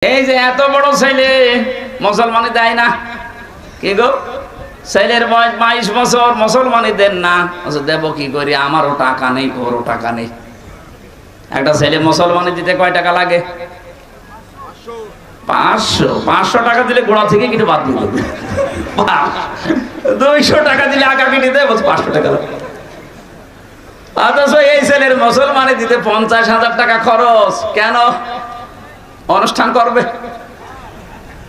এই যে এত বড় ছেলে মুসলমানি দেয় না কি গো, ছেলের বয়স 22 বছর, মুসলমানি দেন না। দেব কি করি, আমারও টাকা নেই, ওরও টাকা নেই। একটা ছেলে মুসলমানি দিতে কয় টাকা লাগে? 500 টাকা দিলে গোড়া থেকে কিনে বাদ দিয়ে দেবে। 200 টাকা দিলে আগা কিনে দেয়, 500 টাকা লাগে। অথচ এই ছেলের মুসলমানি দিতে 50,000 টাকা খরচ। কেন? অনুষ্ঠান করবে,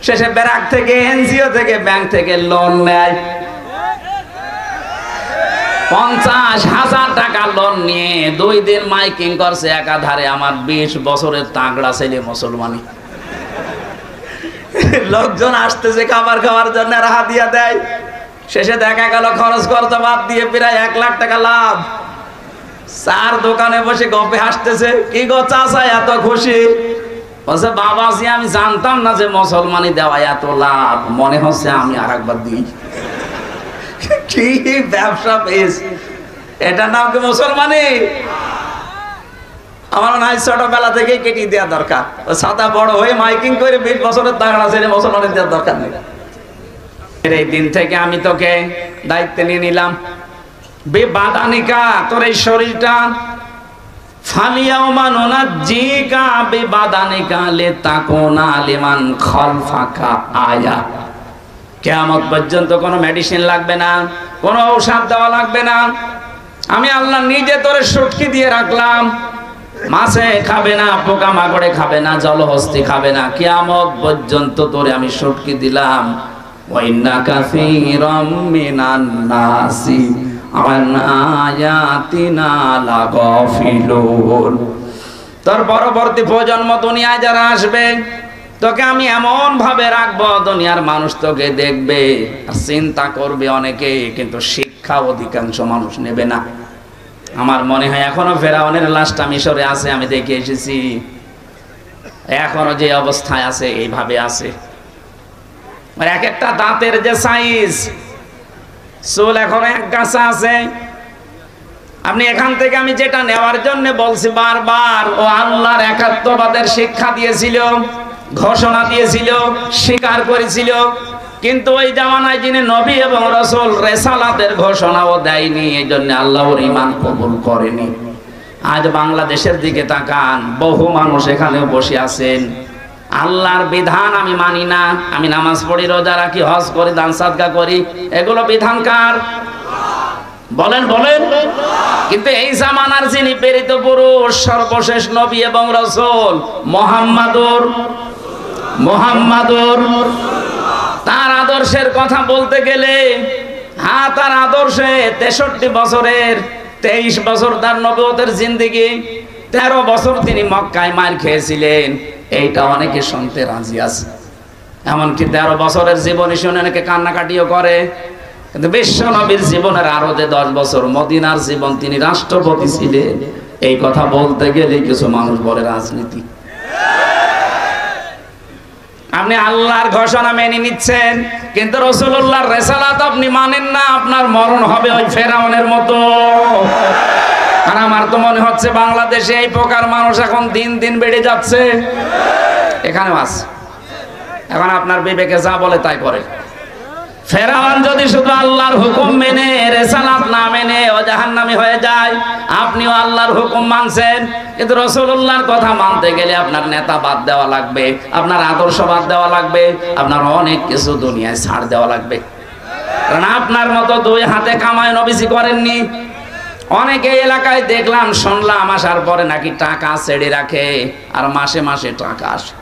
শেষে ব্যারাক থেকে, এনজিও থেকে, ব্যাংক থেকে লোন নেয়। 50,000 টাকা লোন নিয়ে 2 দিন মাইকিং করছে একাধারে, আমার 20 বছরের তাগড়া ছেলে মুসলমানি। লোকজন আসতেছে খাবার খাওয়ার জন্য, আর হাদিয়া দেয়। শেষে দেখা গেল খরচ করতে বাদ দিয়ে প্রায় 1 লাখ টাকা লাভ। 4 দোকানে বসে গপে হাসতেছে। কি গো চাচা এত খুশি? বলছে বাবাজি, আমি জানতাম না যে মুসলমানি দেওয়া এত লাভ, মনে হচ্ছে আমি আর একবার দিই। কি ব্যবসা পেয়েছ, এটা নাম কি মুসলমানি? আমার মনে হয় ছোটবেলা থেকেই কেটে দেওয়া দরকার। সাদা বড় হয়ে মাইকিং করে 20 বছরের তাগড়া ছেলে মুসলমানি দেওয়ার দরকার নেই। এই দিন থেকে আমি তোকে দায়িত্ব নিয়ে নিলাম, বেবাদানিকা, তোর এই শরীরটা ফালিয়াউমা নুনাজ্জিকা বিবাদানিকা লিতাকুনা লিমান খালফাকা আয়া। কিয়ামত পর্যন্ত কোনো মেডিসিন লাগবে না, কোনো ঔষধ দেওয়া লাগবে না। আমি আল্লাহ নিজে তোরে সুটকি দিয়ে রাখলাম। মাছে খাবে না, পোকা মাকড়ে খাবে না, জলহস্তি খাবে না। কিয়ামত পর্যন্ত তোরে আমি সুটকি দিলাম। ওয়া ইন্না কাসীরাম মিনান নাসি আন আয়াতিনা লাগাফিলুন। তোর পরবর্তী প্রজন্ম দুনিয়ায় যারা আসবে, তোকে আমি এমন ভাবে রাখবো, দুনিয়ার মানুষ তোকে দেখবে আর চিন্তা করবে অনেকে, কিন্তু শিক্ষা অধিকাংশ মানুষ নেবে না। আমার মনে হয় এখনো ফেরাউনের লাশটা মিশরে আছে, আমি দেখে এসেছি। এখনো যে অবস্থায় আছে এইভাবে আছে। এক একটা দাঁতের যে সাইজ, চুল এখন এক গাছা আছে। আপনি এখান থেকে আমি যেটা নেওয়ার জন্য বলছি বারবার, ও আল্লাহর একাত্মবাদের শিক্ষা দিয়েছিল, ঘোষণা দিয়েছিল, স্বীকার করেছিল। কিন্তু ওই জামানায় যিনি নবী এবং রাসূল, রিসালাতের ঘোষণাও দেয়নি, এই জন্য আল্লাহ ওর ঈমান কবুল করেনি। আজ বাংলাদেশের দিকে তাকান, বহু মানুষ এখানেও বসে আছেন। আল্লাহর বিধান আমি মানি না, আমি নামাজ পড়ি, রোজা রাখি, হজ করি, দান সাদকা করি, এগুলো বিধান কার? বলেন বলেন। কিন্তু এই জামানার যিনি প্রেরিত পুরুষ, সর্বশেষ নবী এবং রাসূল মুহাম্মাদুর, তার আদর্শের কথা বলতে গেলে, তার আদর্শে 63 বছরের 23 বছর তার নবুয়তের জিন্দেগি, 13 বছর তিনি মক্কায় মার খেয়েছিলেন। এইটা অনেকে শুনতে রাজি আছে। এমনকি 13 বছরের জীবনী শুনে অনেকে কান্নাকাটিও করে। কিন্তু বিশ্ব নবীর জীবনের আরো 10 বছর মদিনার জীবন, তিনি রাষ্ট্রপতি ছিলেন। এই কথা বলতে গেলে কিছু মানুষ বলে রাজনীতি। আপনি আল্লাহর ঘোষণা মেনে নিচ্ছেন, কিন্তু রাসূলুল্লাহর রিসালাত আপনি মানেন না, আপনার মরণ হবে ওই ফেরাউনের মতো। আর আমার তো মনে হচ্ছে বাংলাদেশে এই প্রকার মানুষ এখন দিন দিন বেড়ে যাচ্ছে। এখানেও আছে। এখন আপনার বিবেকে যা বলে তাই করে। ফেরাউন যদি শুধু আল্লাহর হুকুম মেনে, রিসালাত না মেনে, ও জাহান্নামী হয়ে যায়। আপনিও আল্লাহর হুকুম মানছেন, কিন্তু রাসূলুল্লাহর কথা মানতে গেলে আপনার নেতা বাদ দেওয়া লাগবে, আপনার আদর্শ বাদ দেওয়া লাগবে, আপনার অনেক কিছু দুনিয়ায় ছাড় দেওয়া লাগবে। কারণ আপনার মতো 2 হাতে কামায় নবীজি করেননি। অনেকে এলাকায় দেখলাম, শুনলাম, আসার পরে নাকি টাকা ছেড়ে রাখে, আর মাসে মাসে টাকা আসে।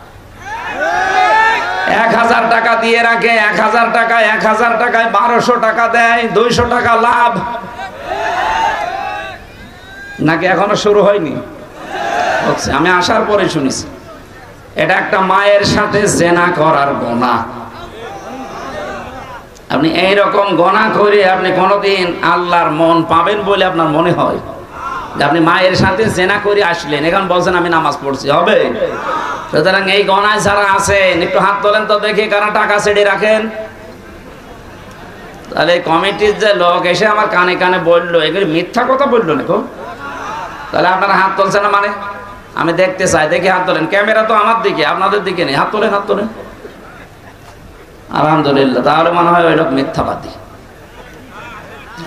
1000 টাকা দিয়ে রাখে, 1000 টাকায় 1200 টাকা দেয়, 200 টাকা লাভ। নাকি এখনো শুরু হয়নি? হচ্ছে, আমি আসার পরে শুনেছি। এটা একটা মায়ের সাথে জেনা করার গুনাহ। আপনি এইরকম গুনাহ করে আপনি কোনোদিন আল্লাহর মন পাবেন বলে আপনার মনে হয়? যে আপনি মায়ের সাথে জেনা করে আসলেন, এখন বলছেন আমি নামাজ পড়ছি, হবে? সুতরাং এই গণায় যারা আছেন, একটু হাত তোলেন তো দেখি কারা টাকা ছেড়ে রাখেন। তাহলে কমিটির যে লোক এসে আমার কানে কানে বললো, এগুলি মিথ্যা কথা বললো না। তাহলে আপনারা হাত তুলছেন না, মানে আমি দেখতে চাই, দেখি হাত তোলেন। ক্যামেরা তো আমার দিকে, আপনাদের দিকে নেই। হাত তোলেন, হাত তোলেন। আলহামদুলিল্লাহ, তাহলে মনে হয় ওই লোক মিথ্যাবাদী।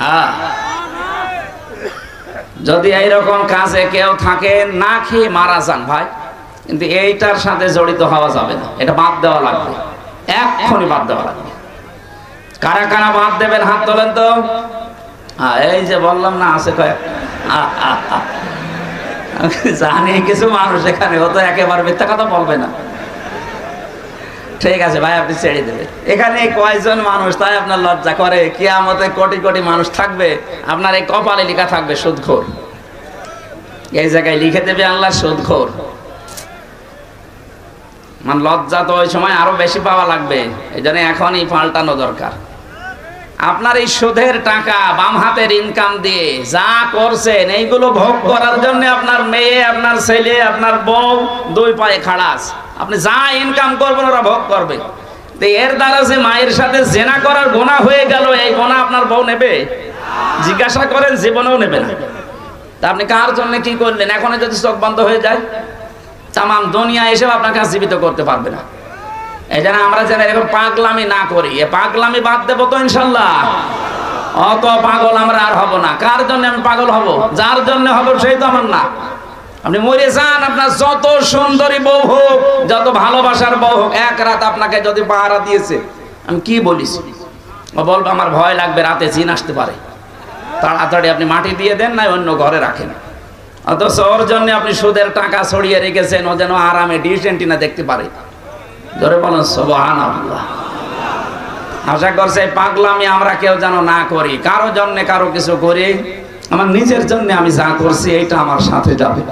হ্যাঁ, যদি এইরকম কাজে কেউ থাকে, না খেয়ে মারা যান ভাই, কিন্তু এইটার সাথে জড়িত হওয়া যাবে না। এটা বাদ দেওয়া লাগবে, এক্ষুনি বাদ দেওয়া লাগবে। কারা কারা বাদ দেবেন হাত তোলেন তো। এই যে বললাম না, আছে কয়েক, জানি কিছু মানুষ এখানে, ও তো একেবারে মিথ্যা কথা বলবে না। ঠিক আছে ভাই, আপনি ছেড়ে দেবেন। এখানে কয়জন মানুষ, তাই আপনার লজ্জা করে? কিয়ামতে কোটি কোটি মানুষ থাকবে, আপনার এই কপালে লেখা থাকবে সুদখোর। এই জায়গায় লিখে দেবে আল্লাহ সুদখোর। মানে লজ্জা তো ওই সময় আরো বেশি পাওয়া লাগবে, এই জন্য এখনই পাল্টানো দরকার। আপনার এই সুদের টাকা বাম হাতের ইনকাম দিয়ে যা করছেন, এইগুলো ভোগ করার জন্য আপনার মেয়ে, আপনার ছেলে, আপনার বউ দুই পায়ে খাড়া আছে। আপনি যা ইনকাম করবেন ওরা ভোগ করবে। এর দ্বারা যে মায়ের সাথে জেনা করার গুনাহ হয়ে গেল, এই গুনাহ আপনার বউ নেবে? জিজ্ঞাসা করেন, জীবনেও নেবে না। তা আপনি কার জন্য কি করলেন? এখন যদি চোখ বন্ধ হয়ে যায়, তাম দুনিয়া এসে আপনাকে জীবিত করতে পারবে না। এই জন্য আমরা যেন এরকম পাগলামি না করি। এ পাগলামি বাদ দেবো তো ইনশাল্লাহ। অত পাগল আমরা আর হব না। কার জন্য আমি পাগল হব? যার জন্য হব সেই তো আমার না। আপনি মরে যান, আপনার যত সুন্দরী বউ হোক, যত ভালোবাসার বউ হোক, এক রাত আপনাকে যদি পাহারা দিয়েছে, আমি কি বলিস, ও বলবে আমার ভয় লাগবে, রাতে জিন আসতে পারে, তাড়াতাড়ি আপনি মাটি দিয়ে দেন, না অন্য ঘরে রাখেন। অথচ ওর জন্য আপনি সুদের টাকা ছড়িয়ে রেখেছেন, ও যেন আরামে ডিশ অ্যান্টিনা দেখতে পারে। ধরে বলেন সুবহানাল্লাহ। আশা করছে পাগলামি আমরা কেউ যেন না করি। কারো জন্য কারো কিছু করি, আমার নিজের জন্য আমি যা করছি এটা আমার সাথে যাবে।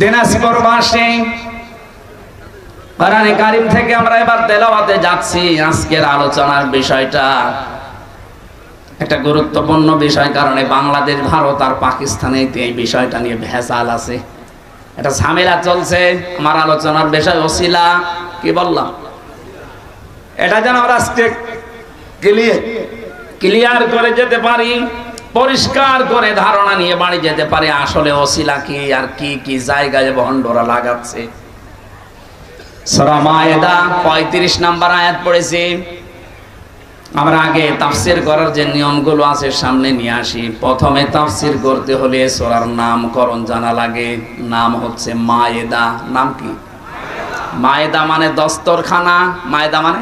দিনাজপুরবাসী, কোরআনে কারীম থেকে আমরা এবার তেলাওয়াতে যাচ্ছি। আজকের আলোচনার বিষয়টা একটা গুরুত্বপূর্ণ বিষয়, কারণে বাংলাদেশ, ভারত আর পাকিস্তানে এই বিষয়টা নিয়ে ভেজাল আছে, এটা ঝামেলা চলছে। আমার আলোচনার বিষয় ওসিলা, কি বললাম, এটা যেন আমরা ক্লিয়ার করে যেতে পারি, পরিষ্কার করে ধারণা নিয়ে বাড়ি যেতে পারি আসলে ওসিলা কি আর কি কি জায়গায় ভণ্ডরা লাগাচ্ছে। সূরা মায়েদা 35 নম্বর আয়াত পড়েছি। আমরা আগে তাফসীর করার যে নিয়মগুলো আছে সামনে নিয়ে আসি। প্রথমে তাফসীর করতে হলে সূরার নামকরণ জানা লাগে। নাম হচ্ছে মায়েদা। নাম কি? মায়েদা মানে দস্তরখানা। মায়েদা মানে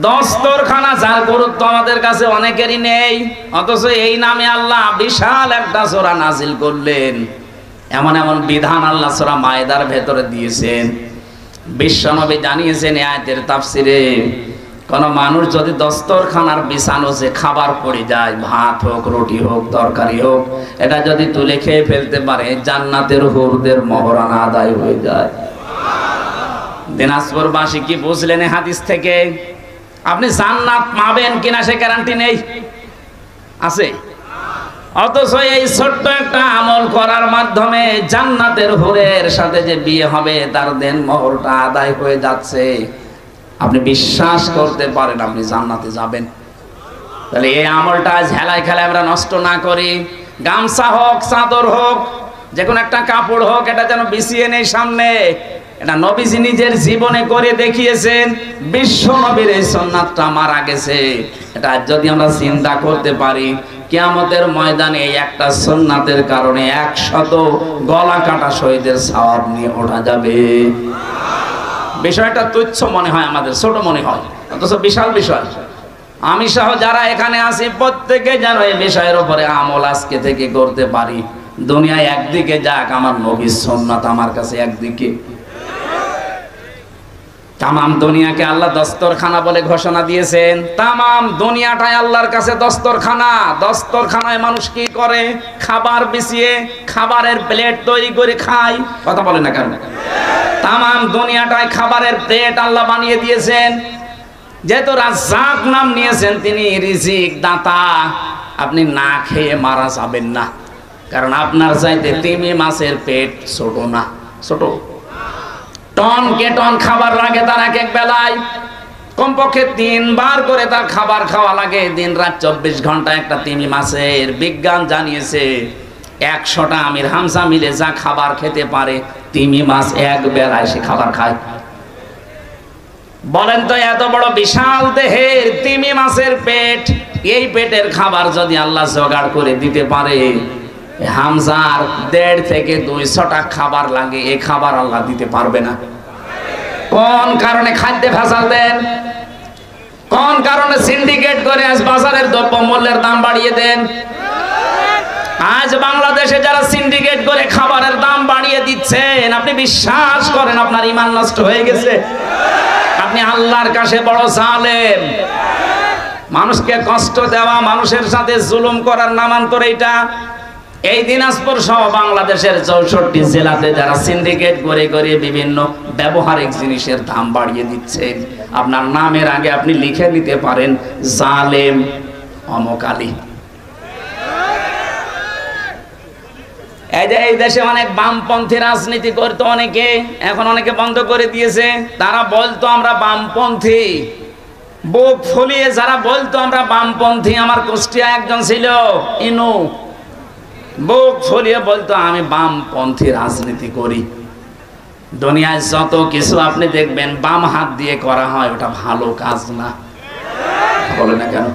দস্তরখানা, যার গুরুত্ব আমাদের কাছে অনেকেরই নেই, অথচ এই নামে আল্লাহ বিশাল একটা সূরা নাজিল করলেন। এমন এমন বিধান আল্লাহ সূরা মায়েদার ভেতরে দিয়েছেন। বিশ্বনবী জানিয়েছেন আয়াতের তাফসিরে, কোন মানুষ যদি দস্তরখানার বিছানো যে খাবার পড়ে যায়, ভাত হোক, রুটি হোক, তরকারি হোক, এটা যদি তুলে খেয়ে ফেলতে পারে, জান্নাতের হুরদের মহরানা আদায় হয়ে যায়। দিনাজপুরবাসী কি বুঝলেন এই হাদিস থেকে? আপনি জান্নাত পাবেন কিনা সে গ্যারান্টি নেই, আছে? অথচ এই ছোট্ট একটা আমল করার মাধ্যমে জান্নাতের হুরের সাথে যে বিয়ে হবে, তার দেন মোহরটা আদায় হয়ে যাচ্ছে। আপনি বিশ্বাস করতে পারেন আপনি জান্নাতে যাবেন? তাহলে এই আমলটা ঝেলায় খেলায় আমরা নষ্ট না করি। গামছা হোক, চাদর হোক, যে কোনো একটা কাপড় হোক, এটা যেন বিছিয়ে নেই সামনে। এটা নবীজি নিজের জীবনে করে দেখিয়েছেন। বিশ্ব নবীর এই সুন্নাতটা মারা গেছে। এটা যদি আমরা চিন্তা করতে পারি, কিয়ামতের ময়দানে এই একটা সুন্নাতের কারণে 100 গলা কাটা শহীদের সওয়াব নিয়ে ওঠা যাবে। বিষয়টা তুচ্ছ মনে হয় আমাদের, ছোট মনে হয়, অথচ বিশাল বিষয়। আমি সহ যারা এখানে আছি প্রত্যেকে যেন এই বিষয়ের উপরে আমল আজকে থেকে করতে পারি। দুনিয়ায় একদিকে যাক, আমার নবীর সুন্নাত আমার কাছে একদিকে। তামাম দুনিয়াকে আল্লাহ দস্তরখানা বলে ঘোষণা দিয়েছেন। তামাম দুনিয়াটাই আল্লাহর কাছে দস্তরখানা। দস্তরখানায় মানুষ কি করে? খাবার বিছিয়ে খাবারের প্লেট তৈরি করে খায়। কথা বলে না কেন? তামাম দুনিয়াটাই খাবারের প্লেট আল্লাহ বানিয়ে দিয়েছেন। যেহেতু রাজ্জাক নাম নিয়েছেন, তিনি রিজিক দাতা। আপনি না খেয়ে মারা যাবেন না, কারণ আপনার চাইতে তিমি মাছের পেট ছোট না? ছোট? টন কে টন খাবার লাগে তার এক এক বেলায়। কমপক্ষে 3 বার করে তার খাবার খাওয়া লাগে, দিন রাত 24 ঘন্টা। একটা তিমি মাছের বিজ্ঞান জানিয়েছে 100টা আমির হামজা মিলে যা খাবার খেতে পারে তিমি মাছ এক বেলায় সে খাবার খায়। বলেন তো, এত বড় বিশাল দেহের তিমি মাছের পেট, এই পেটের খাবার যদি আল্লাহ জোগাড় করে দিতে পারে, হামজার 1.5 থেকে 200টা খাবার লাগে, এই খাবার আল্লাহ দিতে পারবে না? কোন কারণে খাদ্যে ভেজাল দেন? কোন কারণে সিন্ডিকেট করে আজ বাজারের দ্রব্য মূল্যের দাম বাড়িয়ে দেন? আজ বাংলাদেশে যারা সিন্ডিকেট করে খাবারের দাম বাড়িয়ে দিচ্ছেন, আপনি বিশ্বাস করেন আপনার ঈমান নষ্ট হয়ে গেছে? আপনি আল্লাহর কাছে বড় জালেম। মানুষকে কষ্ট দেওয়া, মানুষের সাথে জুলুম করার নামান্তর এটা। এই দিনাজপুর সহ বাংলাদেশের 64 জেলাতে যারা সিন্ডিকেট করে করে বিভিন্ন ব্যবহারিক জিনিসের দাম বাড়িয়ে দিচ্ছেন, আপনার নামের আগে আপনি লিখে নিতে পারেন জালেম অমুক আলী। এই দেশে অনেক বামপন্থী রাজনীতি করতো অনেকে, এখন অনেকে বন্ধ করে দিয়েছে। তারা বলতো আমরা বামপন্থী, বুক ফুলিয়ে যারা বলতো আমরা বামপন্থী। আমার কুষ্টিয়া একজন ছিল ইনু, বুক ফুলিয়ে বলতো আমি বামপন্থী রাজনীতি করি। দুনিয়ায় যত কিছু আপনি দেখবেন বাম হাত দিয়ে করা হয়, ওটা ভালো কাজ না। বলে না কেন?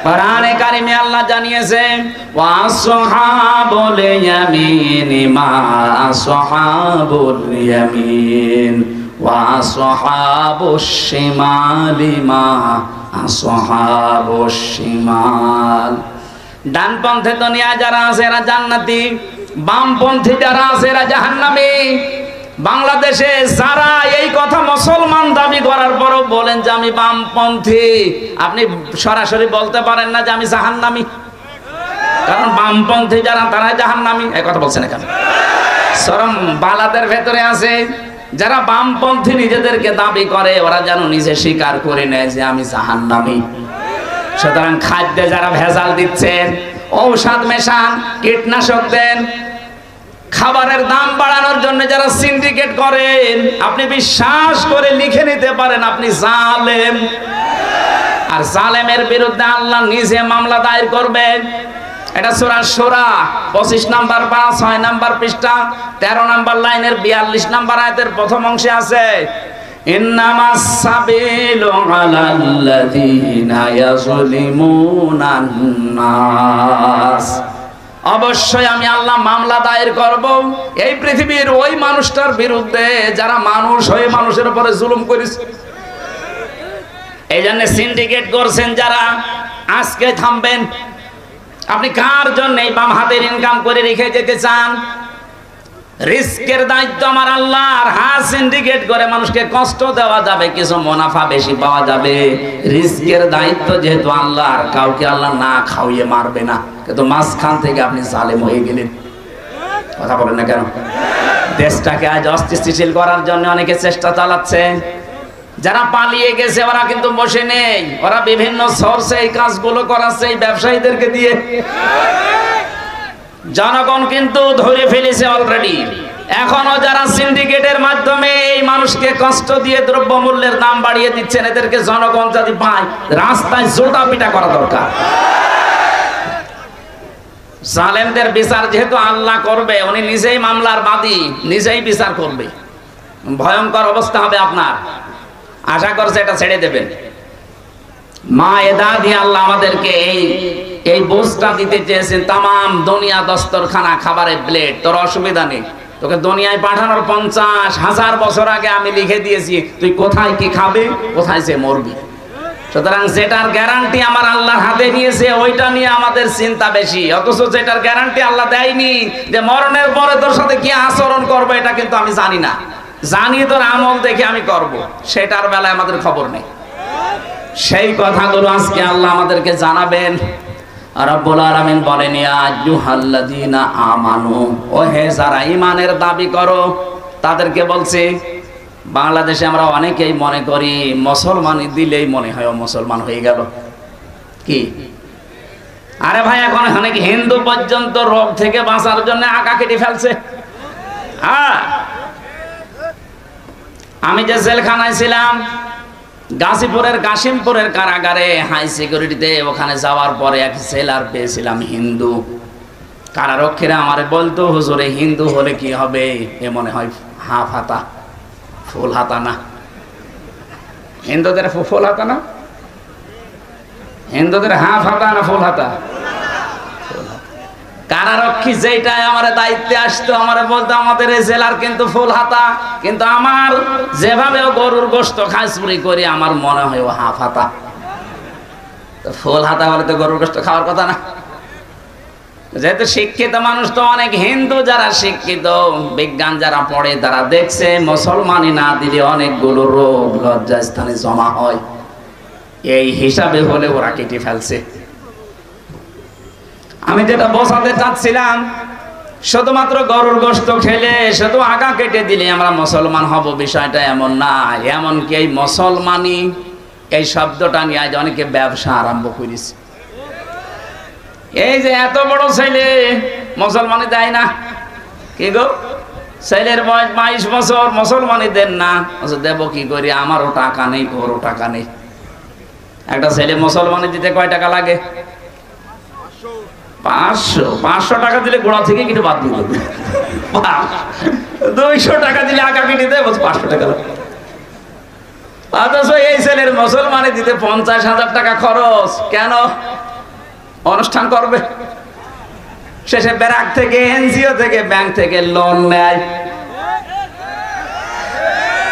কোরআনে কারিমে আল্লাহ জানিয়েছেন ওয়াসহাবুল ইয়ামিন মা আসহাবুল ইয়ামিন ওয়াসহাবুশ শিমালি মা আসহাবুশ শিমাল। ডানপন্থী দুনিয়া যারা আছে এরা জান্নাতি, বামপন্থী যারা আছে এরা জাহান্নামী। বাংলাদেশে যারা এই কথা মুসলমান দাবি করার পরও বলেন যে আমি বামপন্থী, আপনি সরাসরি বলতে পারেন না যে আমি জাহান্নামী, কারণ বামপন্থী যারা তারা জাহান্নামী। এই কথা বলছেন কেন? শরম বালাদের ভেতরে আছে যারা বামপন্থী নিজেদেরকে দাবি করে, ওরা যেন নিজে স্বীকার করে নেয় যে আমি জাহান্নামী। সুতরাং খাদ্যে যারা ভেজাল দিচ্ছেন, ঔষধ মেশান, কীটনাশক দেন, খাবারের দাম বাড়ানোর জন্য যারা সিন্ডিকেট করেন, আপনি বিশ্বাস করে লিখে নিতে পারেন আপনি জালেম। আর জালেমের বিরুদ্ধে আল্লাহ নিজে মামলা দায়ের করবেন। এটা সূরা শূরা 25 নাম্বার বা 6 নাম্বার পৃষ্ঠা 13 নাম্বার লাইনের 42 নাম্বার আয়াতের প্রথম অংশে আছে ইন্নামাস সাবিলু আলাল্লাযীনা ইয়াযলিমুনান নাস। অবশ্যই আমি আল্লাহ মামলা দায়ের করব এই পৃথিবীর ওই মানুষটার বিরুদ্ধে যারা মানুষ হয়ে মানুষের উপরে জুলুম করেছে। এই জন্য সিন্ডিকেট করছেন যারা, আজকে থামবেন। আপনি কার জন্য এই বাম হাতের ইনকাম করে রেখে যেতে চান? রিস্কের দায়িত্ব আমার আল্লাহর। হ্যাঁ, সিন্ডিকেট করে মানুষকে কষ্ট দেওয়া যাবে, কিছু মুনাফা বেশি পাওয়া যাবে। রিস্কের দায়িত্ব যেহেতু আল্লাহর, কাউকে আল্লাহ না খাওয়িয়ে মারবে না। কিন্তু মাঝখান থেকে আপনি জালেম হয়ে গেলেন। কথা বলেন না কেন? দেশটাকে আজ অস্থিতিশীল করার জন্য অনেকে চেষ্টা চালাচ্ছে। যারা পালিয়ে গেছে ওরা কিন্তু বসে নেই, ওরা বিভিন্ন সোর্সে এই কাজগুলো করাচ্ছে এই ব্যবসায়ীদেরকে দিয়ে। জনগণ কিন্তু ধরে ফেলেছে অলরেডি। এখনো যারা সিন্ডিকেটের মাধ্যমে এই মানুষকে কষ্ট দিয়ে দ্রব্যমূল্যের দাম বাড়িয়ে দিচ্ছেন, এদেরকে জনগণ যদি পায় রাস্তায় জোটা পিটা করা দরকার। জালেমদের বিচার যেহেতু আল্লাহ করবে, উনি নিজেই মামলার বাদী, নিজেই বিচার করবে। ভয়ঙ্কর অবস্থা হবে আপনার। আশা করছে এটা ছেড়ে দেবেন। মায়েদা দিয়ে আল্লাহ আমাদেরকে এই বোঝটা দিতে চেয়েছেন। তামাম দুনিয়া দস্তরখানা, খাবারের প্লেট, তোর অসুবিধা নেই। তোকে দুনিয়ায় পাঠানোর 50,000 বছর আগে আমি লিখে দিয়েছি তুই কোথায় কি খাবে, কোথায় সে মরবি। সুতরাং যেটার গ্যারান্টি আমার আল্লাহর হাতে নিয়েছে ওইটা নিয়ে আমাদের চিন্তা বেশি। অথচ যেটার গ্যারান্টি আল্লাহ দেয়নি, যে মরণের পরে তোর সাথে কি আচরণ করবো, এটা কিন্তু আমি জানি না। জানি তোর আমল দেখে আমি করব, সেটার বেলায় আমাদের খবর নেই। সেই কথাগুলো আজকে আল্লাহ আমাদেরকে জানাবেন। রব্বুল আলামিন বলেন ইয়া আইয়ুহাল্লাযীনা আমানু, ও হে যারা ঈমানের দাবি করো, তাদেরকে বলছে। বাংলাদেশে আমরা অনেকেই মনে করি মুসলমানি দিলেই মনে হয় ও মুসলমান হয়ে গেল। কি আরে ভাই, এখন অনেক হিন্দু পর্যন্ত রোগ থেকে বাঁচার জন্য আঁকা কেটে ফেলছে। হ্যাঁ, আমি যে জেলখানায় ছিলাম গাজীপুরের কাশিমপুরের কারাগারে হাই সিকিউরিটিতে ওখানে যাওয়ার পরে এক সেলার পেয়েছিলাম হিন্দু। কারারক্ষীরা আমারে বলতো, হুজুরে হিন্দু হলে কি হবে? এ মনে হয় হাফ হাতা, ফুল হাতা না। হিন্দুদের ফুল হাতা না, হিন্দুদের হাফ হাতা না ফুল হাতা? কারারক্ষী যেটাই আমার দায়িত্বে আসতো আমারে বলতো, আমাদের এই জেলার কিন্তু ফুল হাতা, কিন্তু আমার যেভাবে গরুর গোশত খাই চুরি করি আমার মনে হয় ও হাফ হাতা। ফুল হাতা হলে তো গরুর গোশত খাওয়ার কথা না। যেহেতু শিক্ষিত মানুষ তো অনেক, হিন্দু যারা শিক্ষিত, বিজ্ঞান যারা পড়ে তারা দেখছে মুসলমানি না দিলে অনেকগুলো রোগ লজ্জাস্থানে জমা হয়, এই হিসাবে হলে ওরা কেটে ফেলছে। আমি যেটা বোঝাতে চাচ্ছিলাম, শুধুমাত্র গরুর গোশত খেলে শুধু আগা কেটে দিলে আমরা মুসলমান হব বিষয়টা এমন না। এমনকি এই মুসলমানি এই শব্দটা নিয়ে আজ অনেকে ব্যবসা আরম্ভ করেছে। এই যে এত বড় ছেলে মুসলমানি দেয় না, কি গো ছেলের বয়স 22 বছর, মুসলমানি দেন না। দেব কি করি, আমারও টাকা নেই, ওরও টাকা নেই। একটা ছেলে মুসলমানি দিতে কয় টাকা লাগে? 500 টাকা দিলে গোড়া থেকে কিন্তু বাদ দিয়ে দেবে। 200 টাকা দিলে আগা কেটে দেয়, 500 টাকা লাগে। অথচ এই ছেলের মুসলমানি দিতে 50,000 টাকা খরচ। কেন? অনুষ্ঠান করবে, শেষে ব্যারাক থেকে, এনজিও থেকে, ব্যাংক থেকে লোন নেয়।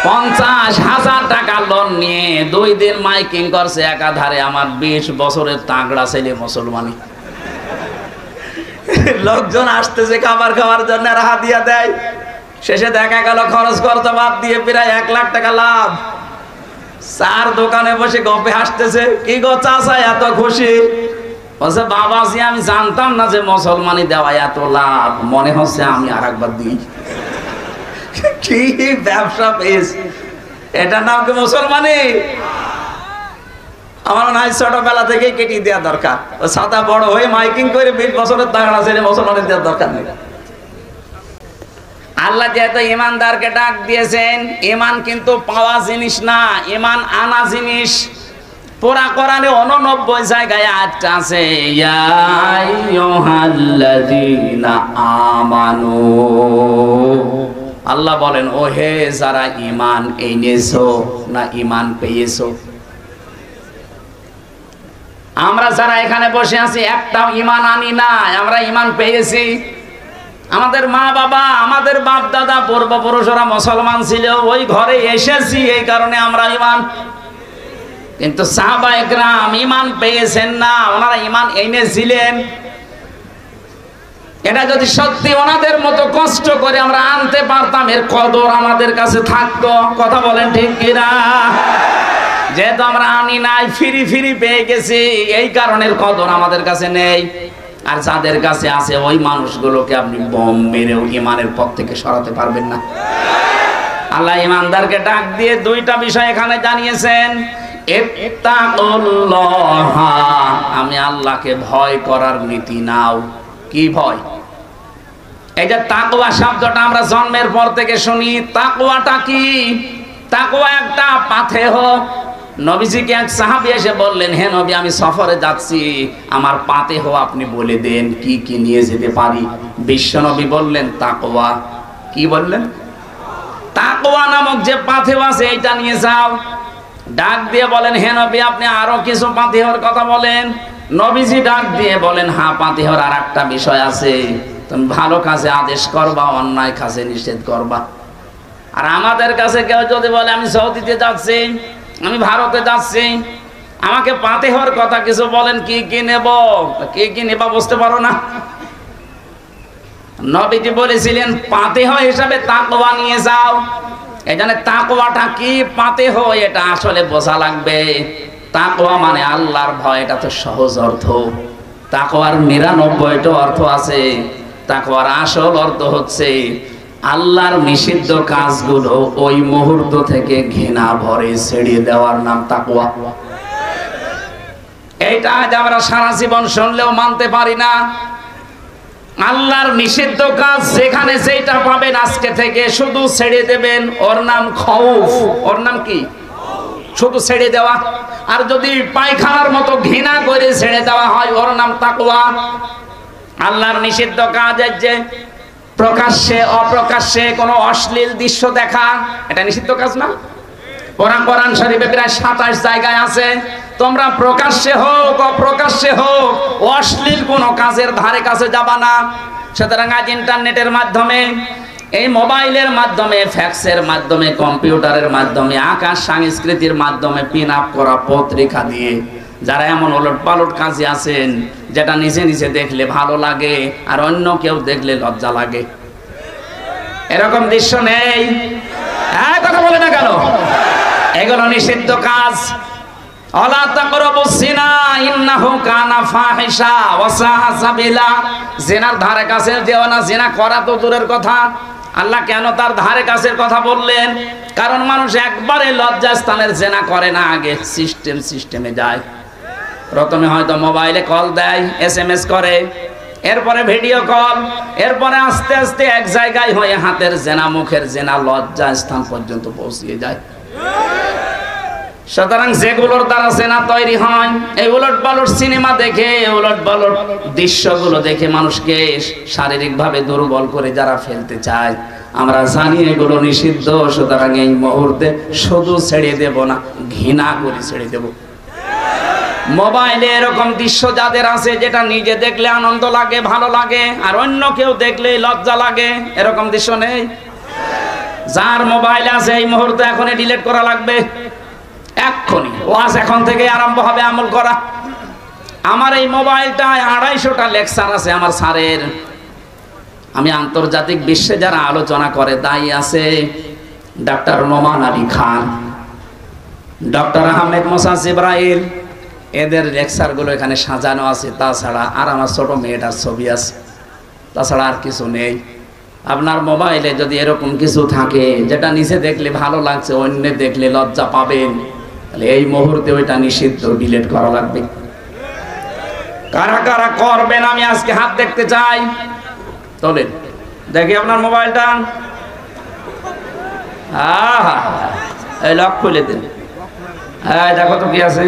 50,000 টাকা লোন নিয়ে 2 দিন মাইকিং করছে একাধারে। আমার 20 বছরের তাগড়া ছেলে মুসলমানি। লোকজন আসতেছে খাবার খাওয়ার জন্য, আর হাদিয়া দেয়। শেষে দেখা গেল খরচ করতে বাদ দিয়ে প্রায় 1 লাখ টাকা লাভ। 4 দোকানে বসে গপে হাসতেছে, কি গো চাচা এত খুশি? বলছে, বাবাজি আমি জানতাম না যে মুসলমানি দেওয়া এত লাভ, মনে হচ্ছে আমি আর একবার দিই। কি ব্যবসা পেয়েছে, এটার নাম কি মুসলমানি? আমার মনে হয় ছোটবেলা থেকেই কেটে দেওয়া দরকার। সাদা বড় হয়ে মাইকিং করে 20 বছরের তাগড়া ছেলে মুসলমানি দেওয়ার দরকার নেই। আল্লাহ যেহেতু ইমানদারকে ডাক দিয়েছেন, ইমান কিন্তু পাওয়া জিনিস না, ইমান আনা জিনিস। পুরা কোরআনে 89 জায়গায় আয়াতটা আছে, ইয়া আইয়ুহাল্লাযীনা আমানু। আল্লাহ বলেন, ও হে যারা ঈমান এনেছো না ঈমান পেয়েছো। আমরা যারা এখানে বসে আছি একটাও ঈমান আনি না, আমরা ঈমান পেয়েছি। আমাদের মা বাবা, আমাদের বাপ দাদা, পূর্বপুরুষরা মুসলমান ছিল, ওই ঘরে এসেছি, এই কারণে আমরা ঈমান। কিন্তু সাহাবায়ে কেরাম ঈমান পেয়েছেন না, ওনারা ঈমান এনেছিলেন। এটা যদি সত্যি ওনাদের মতো কষ্ট করে আমরা আনতে পারতাম, এর কদর আমাদের কাছে থাকতো। কথা বলেন ঠিক কিনা? যেহেতু আমরা আনি নাই, ফিরি ফিরি পেয়ে গেছি, এই কারণের কদর আমাদের কাছে নেই। আর যাদের কাছে আছে ওই মানুষগুলোকে আপনি বম মেরেও ঈমানের পথ থেকে সরাতে পারবেন না। আল্লাহ ঈমানদারকে ডাক দিয়ে 2টা বিষয় এখানে জানিয়েছেন। ইত্তাকুল্লাহ, আমি আল্লাহকে ভয় করার নীতি নাও। কি ভয়? এই যে তাকওয়া শব্দটা আমরা জন্মের পর থেকে শুনি, তাকওয়াটা কি? তাকওয়া একটা পাথেয়। নবীজিকে এক সাহাবী এসে বললেন, হে নবী আমি সফরে যাচ্ছি, আমার পাথেয় আপনি বলে দেন কি কি নিয়ে যেতে পারি। বিশ্বনবী বললেন তাকওয়া। কি বললেন? তাকওয়া নামক যে পাথেয় আছে এইটা নিয়ে যাও। ডাক দিয়ে বলেন, হে নবী আপনি আরো কিছু পাথেয়র কথা বলেন। নবীজি ডাক দিয়ে বলেন, হ্যাঁ পাথেয়র আর একটা বিষয় আছে, তুমি ভালো কাজে আদেশ করবা, অন্যায় কাজে নিষেধ করবা। আর আমাদের কাছে কেউ যদি বলে আমি সৌদিতে যাচ্ছি, আমি ভারতে যাচ্ছি, আমাকে পাথেয়র কথা কিছু বলেন, কি কি নেব, কি কি নেবা বুঝতে পারো না। নবীজি বলেছিলেন পাথেয় হিসাবে তাকওয়া নিয়ে যাও। এখানে তাকওয়াটা কি, পাথেয় এটা আসলে বোঝা লাগবে। তাকওয়া মানে আল্লাহর ভয়, এটা তো সহজ অর্থ। তাকওয়ার 99টা অর্থ আছে। তাকওয়ার আসল অর্থ হচ্ছে আল্লাহর নিষিদ্ধ কাজগুলো ওই মুহূর্ত থেকে ঘৃণা ভরে ছেড়ে দেওয়ার নাম তাকওয়া। এইটা আজ আমরা সারা জীবন শুনলেও মানতে পারি না। আল্লাহর নিষিদ্ধ কাজ যেখানে যেটা পাবেন আজকে থেকে শুধু ছেড়ে দেবেন, ওর নাম খাউফ। ওর নাম কি? শুধু ছেড়ে দেওয়া। আর যদি পায়খানার মতো ঘৃণা করে ছেড়ে দেওয়া হয়, ওর নাম তাকওয়া। আল্লাহর নিষিদ্ধ কাজ যে প্রকাশ্যে অপ্রকাশ্যে কোনো অশ্লীল দৃশ্য দেখা, এটা নিষিদ্ধ কাজ না? কোরআন শরীফে প্রায় 27 জায়গায় আছে, তোমরা প্রকাশ্যে হোক অপ্রকাশ্যে হোক অশ্লীল কোনো কাজের ধারে কাছে যাবা না। সুতরাং আজ ইন্টারনেটের মাধ্যমে, এই মোবাইলের মাধ্যমে, ফ্যাক্সের মাধ্যমে, কম্পিউটারের মাধ্যমে, আকাশ সংস্কৃতির মাধ্যমে পিন আপ করা পত্রিকা দিয়ে যারা এমন ওলট পালট কাজে আছেন যেটা নিজে নিজে দেখলে ভালো লাগে আর অন্য কেউ দেখলে লজ্জা লাগে, এরকম দৃশ্য নেই? কথা বলে না কেন? এগুলো নিষিদ্ধ কাজ। ওয়ালা তাকরাবুস জিনা ইন্নাহু কানা ফাহিশা ওয়া সাআ সাবিলা। জিনার ধারে কাছে যেও না। জিনা করা তো দূরের কথা, আল্লাহ কেন তার ধারে কাছের কথা বললেন? কারণ মানুষ একবারে লজ্জাস্থানের জিনা করে না, আগে সিস্টেমে যায়। প্রথমে হয়তো মোবাইলে কল দেয়, SMS করে, এরপরে ভিডিও কল, এরপরে আস্তে আস্তে এক জায়গায় হয়ে হাতের জেনা, মুখের জেনা, লজ্জা স্থান পর্যন্ত পৌঁছিয়ে যায়। সুতরাং যেগুলোর দ্বারা জেনা তৈরি হয়, এই উলট পালট সিনেমা দেখে, উলট পালট দৃশ্যগুলো দেখে মানুষকে শারীরিকভাবে দুর্বল করে যারা ফেলতে চায়, আমরা জানি এগুলো নিষিদ্ধ। সুতরাং এই মুহূর্তে শুধু ছেড়ে দেব না, ঘৃণা করে ছেড়ে দেব। মোবাইলে এরকম দৃশ্য যাদের আছে যেটা নিজে দেখলে আনন্দ লাগে, ভালো লাগে, আর অন্য কেউ দেখলে লজ্জা লাগে, এরকম দৃশ্য নেই? যার মোবাইল আছে এই মুহূর্তে এখনই ডিলিট করা লাগবে, এক্ষুনি। ওয়াজ এখন থেকে আরম্ভ হবে আমল করা। আমার এই মোবাইলটায় 250টা লেকচার আছে আমার স্যারের। আমি আন্তর্জাতিক বিশ্বে যারা আলোচনা করে দায়ী আছে ডক্টর নোমান আলী খান, ডক্টর আহমেদ মোসা জিব্রাইল, এদের লেকচারগুলো এখানে সাজানো আছে। তাছাড়া আর আমার ছোট মেয়েটার ছবি আছে, তাছাড়া আর কিছু নেই। আপনার মোবাইলে যদি এরকম কিছু থাকে যেটা নিচে দেখলে ভালো লাগছে, অন্য দেখলে লজ্জা পাবেন, তাহলে এই মুহূর্তে ওইটা নিষিদ্ধ, ডিলিট করা লাগবে। কারা কারা করবেন আমি আজকে হাত দেখতে চাই, তোলেন দেখি আপনার মোবাইলটা। এই লক খুলে দেন। হ্যাঁ দেখো তো কি আছে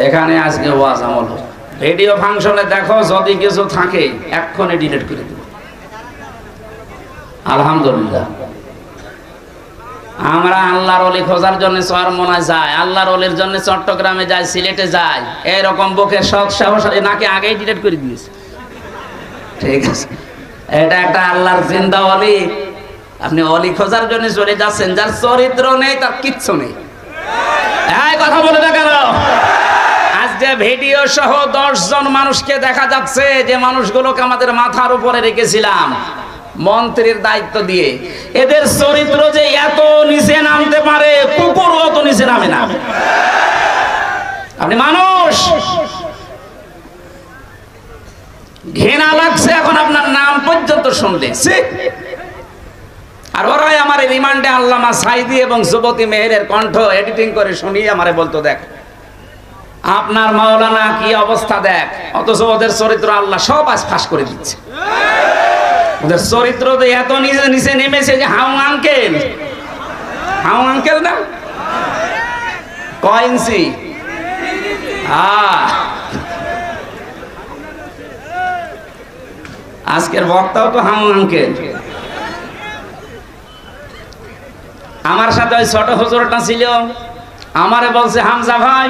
এখানে। আজকে ওয়াজ আমল ভিডিও ফাংশনে দেখো, যদি কিছু থাকে এক্ষুনি ডিলিট করে দেব। আলহামদুলিল্লাহ, আমরা আল্লাহর ওলি খোঁজার জন্য চরমনায় যাই, আল্লাহর ওলির জন্য চট্টগ্রামে যাই, সিলেটে যাই, এরকম বুকের সৎ সাহস নাকি আগেই ডিলিট করে দিয়েছে। ঠিক আছে, এটা একটা আল্লাহর জিন্দা ওলি। আপনি ওলি খোঁজার জন্য চলে যাচ্ছেন, যার চরিত্র নেই, তার কিচ্ছু নেই। এই কথা বলে না কেন? আজ যে ভিডিও সহ 10 জন মানুষকে দেখা যাচ্ছে, যে মানুষগুলোকে আমাদের মাথার উপরে রেখেছিলাম মন্ত্রীর দায়িত্ব দিয়ে, এদের চরিত্র যে এত নিচে নামতে পারে, কুকুরও অত নিচে নামে না। আপনি মানুষ, ঘৃণা লাগছে এখন আপনার নাম পর্যন্ত শুনলে। আর ওরাই আমার রিমান্ডে আল্লামা সাইদি এবং যুবতী মেহেরের কণ্ঠ এডিটিং করে শুনিয়ে আমারে বলতো, দেখ আপনার মাওলানা কি অবস্থা দেখ, অথচ ওদের চরিত্র আল্লাহ সব আজ ফাঁস করে দিচ্ছে। ওদের চরিত্র তো এত নিচে নিচে নেমেছে যে হাউ আঙ্কেল, হাউ আঙ্কেল না, কয় ইঞ্চি? আজকের বক্তাও তো হাউ আঙ্কেল। আমার সাথে ওই ছোট হুজুরটা ছিল, আমারে বলছে হামজা ভাই,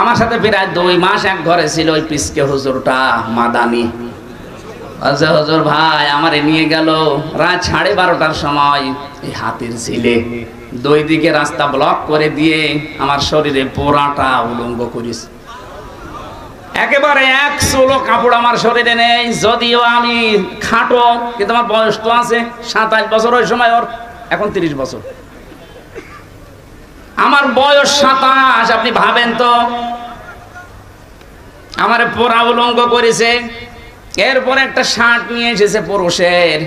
আমার সাথে প্রায় 2 মাস এক ঘরে ছিল ওই পিসকে হুজুরটা মাদানি। বলছে হুজুর ভাই আমারে নিয়ে গেল রাত 12:30টার সময় এই হাতির ঝিলে, 2 দিকে রাস্তা ব্লক করে দিয়ে আমার শরীরে পোড়াটা উলঙ্গ করিস, একেবারে এক চুলো কাপড় আমার শরীরে নেই। যদিও আমি খাটো, কিন্তু আমার বয়স তো আছে 27 বছর ওই সময়, ওর এখন 30 বছর। আমার বয়স 27, আপনি ভাবেন তো। আমারে পোড়া উলঙ্গ করেছে। এরপরে একটা শার্ট নিয়ে এসেছে পুরুষের,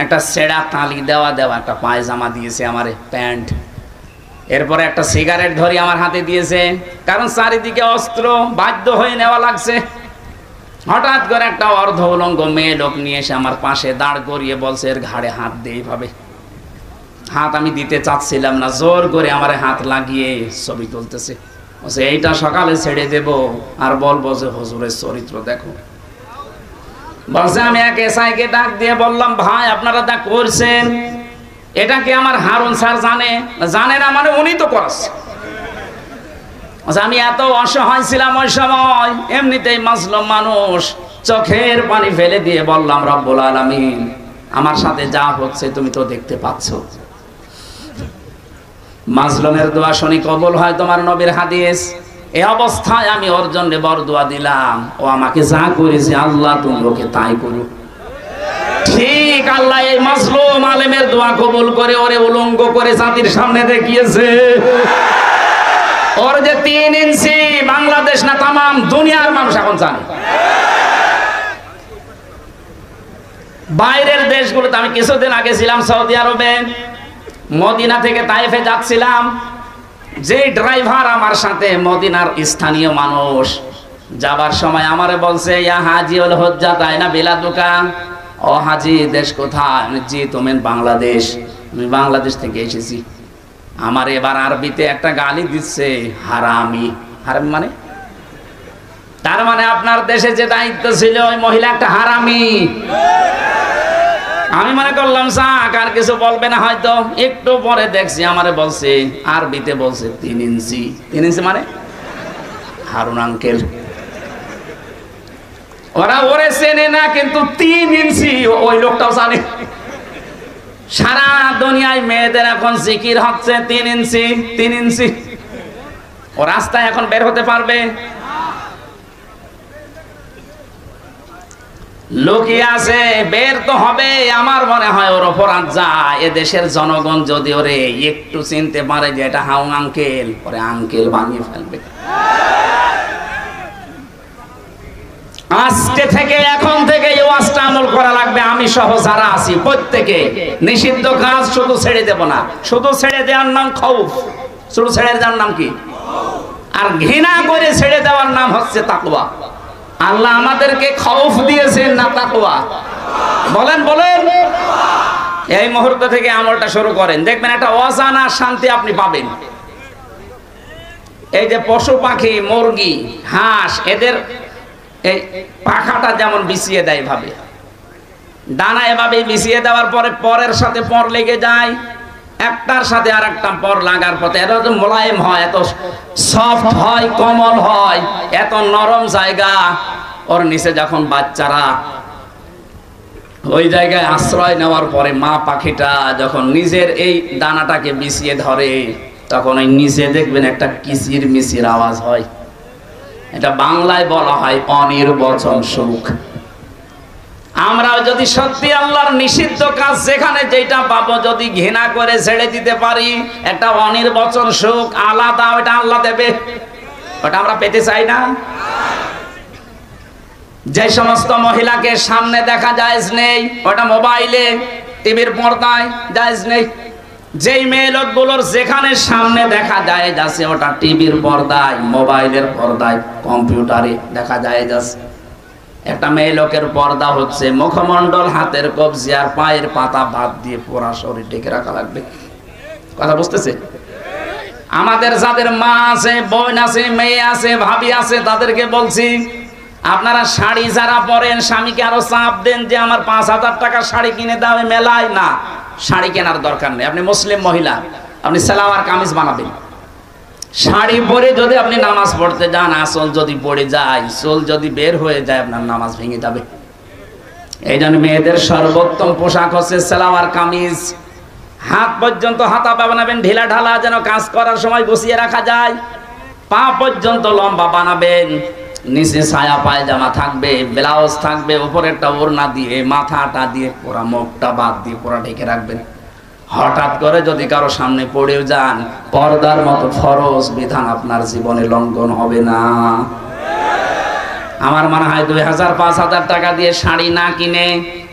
একটা ছেঁড়া তালি দেওয়া একটা পায়জামা দিয়েছে আমারে, প্যান্ট। এরপরে একটা সিগারেট ধরি আমার হাতে দিয়েছে, কারণ চারিদিকে অস্ত্র, বাধ্য হয়ে নেওয়া লাগছে। হঠাৎ করে একটা অর্ধ উলঙ্গ মেয়ে লোক নিয়ে এসে আমার পাশে দাঁড় করিয়ে বলছে, এর ঘাড়ে হাত দিয়ে এইভাবে। হাত আমি দিতে চাচ্ছিলাম না, জোর করে আমার হাত লাগিয়ে ছবি তুলতেছে। বলছে এইটা সকালে ছেড়ে দেব আর বলবো যে হুজুরের চরিত্র দেখো। বলছে আমি এক এসআইকে ডাক দিয়ে বললাম, ভাই আপনারা তা করছেন এটা কি আমার হারুন স্যার জানে? জানে না মানে উনি তো করাচ্ছে। আমি এত অসহায় ছিলাম ওই সময়, এমনিতেই মাজলুম মানুষ, চোখের পানি ফেলে দিয়ে বললাম, রব্বুল আলামিন আমার সাথে যা হচ্ছে তুমি তো দেখতে পাচ্ছ। মাজলুমের দোয়া শুনি কবুল হয় তোমার নবীর হাদিস। এই অবস্থায় আমি ওর জন্য বরদোয়া দিলাম, ও আমাকে যা করেছে আল্লাহ তুমি ওকে তাই করো। ঠিক আল্লাহ এই মাজলুম আলেমের দোয়া কবুল করে ওরে উলঙ্গ করে জাতির সামনে দেখিয়েছে। ওর যে 3 ইঞ্চি বাংলাদেশ না তামাম দুনিয়ার মানুষ এখন জানে। বাইরের দেশগুলোতে আমি কিছুদিন আগে ছিলাম সৌদি আরবে, মদিনা থেকে তায়েফে যাচ্ছিলাম। যে ড্রাইভার আমার সাথে মদিনার স্থানীয় মানুষ, যাবার সময় আমারে বলছে, ইয়া হাজি ওল হজ্জা তাই না বিলাদুকা, ও হাজি দেশ কোথায়? জি তুমি বাংলাদেশ। আমি বাংলাদেশ থেকে এসেছি। আমার এবার আরবিতে একটা গালি দিচ্ছে, হারামি। হারামি মানে? তার মানে আপনার দেশে যে দায়িত্ব ছিল ওই মহিলা একটা হারামি। আমি মনে করলাম সাক আর কিছু বলবে না হয়তো। একটু পরে দেখছি আমারে বলছে আরবিতে, বলছে 3 ইঞ্চি। 3 ইঞ্চি মানে হারুন আঙ্কেল। ওরা ওরে চেনে না কিন্তু 3 ইঞ্চি ওই লোকটাও জানে। সারা দুনিয়ায় মেয়েদের এখন জিকির হচ্ছে 3 ইঞ্চি 3 ইঞ্চি। ও রাস্তায় এখন বের হতে পারবে? লুকিয়ে আছে, বের তো হবে। আমার মনে হয় ওর অপরাধ যায়। এ দেশের জনগণ যদি ওরে একটু চিনতে পারে যে এটা হাউন আঙ্কেল, ওরে আঙ্কেল বানিয়ে ফেলবে। আজকে থেকে এখন থেকে এই ওয়াজটা আমল করা লাগবে। আমি সহ যারা আছি প্রত্যেকে নিষিদ্ধ কাজ শুধু ছেড়ে দেব না। শুধু ছেড়ে দেওয়ার নাম খৌফ, শুধু ছেড়ে দেওয়ার নাম কি? আর ঘৃণা করে ছেড়ে দেওয়ার নাম হচ্ছে তাকওয়া। আল্লাহ আমাদেরকে খৌফ দিয়েছেন না তাকওয়া? বলেন বলেন। এই মুহূর্ত থেকে আমলটা শুরু করেন, দেখবেন একটা অজানা শান্তি আপনি পাবেন। এই যে পশু পাখি, মুরগি, হাঁস, এদের এই পাখাটা যেমন বিছিয়ে দেয় ভাবে, ডানা এভাবে বিছিয়ে দেওয়ার পরে পরের সাথে পর লেগে যায়, একটার সাথে আর একটা পর লাগার পথে এত মোলায়েম হয়, এত সফট হয়, কোমল হয়, এত নরম জায়গা। ওর নিচে যখন বাচ্চারা ওই জায়গায় আশ্রয় নেওয়ার পরে মা পাখিটা যখন নিজের এই দানাটাকে বিছিয়ে ধরে, তখন ওই নিচে দেখবেন একটা কিচির মিচির আওয়াজ হয়। এটা বাংলায় বলা হয় অনির্বচন সুখ। আমরাও যদি সত্যি আল্লাহর নিষিদ্ধ কাজ যেখানে যেটা পাবো যদি ঘৃণা করে ছেড়ে দিতে পারি, একটা অনির্বচন সুখ আলাদা, ওটা আল্লাহ দেবে। ওটা আমরা পেতে চাই না। যে সমস্ত মহিলাকে সামনে দেখা জায়েজ নেই, ওটা মোবাইলে টিভির পর্দায় জায়েজ নেই। যেই মেয়ে লোকগুলোর যেখানে সামনে দেখা যায় যাচ্ছে, ওটা টিভির পর্দায়, মোবাইলের পর্দায়, কম্পিউটারে দেখা যায় যাচ্ছে। একটা মেয়ে লোকের পর্দা হচ্ছে মুখমণ্ডল, হাতের কবজি আর পায়ের পাতা বাদ দিয়ে পুরা শরীর ঢেকে রাখা লাগবে। কথা বুঝতেছে? আমাদের যাদের মা আছে, বোন আছে, মেয়ে আছে, ভাবি আছে, তাদেরকে বলছি আপনারা শাড়ি যারা পরেন, স্বামীকে আরো চাপ দেন যে আমার 5000 টাকার শাড়ি কিনে দাও মেলায়। না, শাড়ি কেনার দরকার নেই। আপনি মুসলিম মহিলা, আপনি সালোয়ার কামিজ বানাবেন। শাড়ি পরে যদি আপনি নামাজ পড়তে যান, আসল যদি পড়ে যায়, চুল যদি বের হয়ে যায়, আপনার নামাজ ভেঙে যাবে। এই জন্য মেয়েদের সর্বোত্তম পোশাক হচ্ছে সালোয়ার কামিজ। হাত পর্যন্ত হাতা বানাবেন ঢিলা ঢালা, যেন কাজ করার সময় বসিয়ে রাখা যায়। পা পর্যন্ত লম্বা বানাবেন। নিচে ছায়া পায়জামা থাকবে, ব্লাউজ থাকবে, উপরেরটা ওড়না দিয়ে, মাথাটা দিয়ে, পুরা মুখটা বাদ দিয়ে পুরা ঢেকে রাখবেন। হঠাৎ করে যদি কারো সামনে পড়েও যান, পর্দার মতো ফরজ বিধান আপনার জীবনে লঙ্ঘন হবে না। আমার মনে হয় 2000-5000 টাকা দিয়ে শাড়ি না কিনে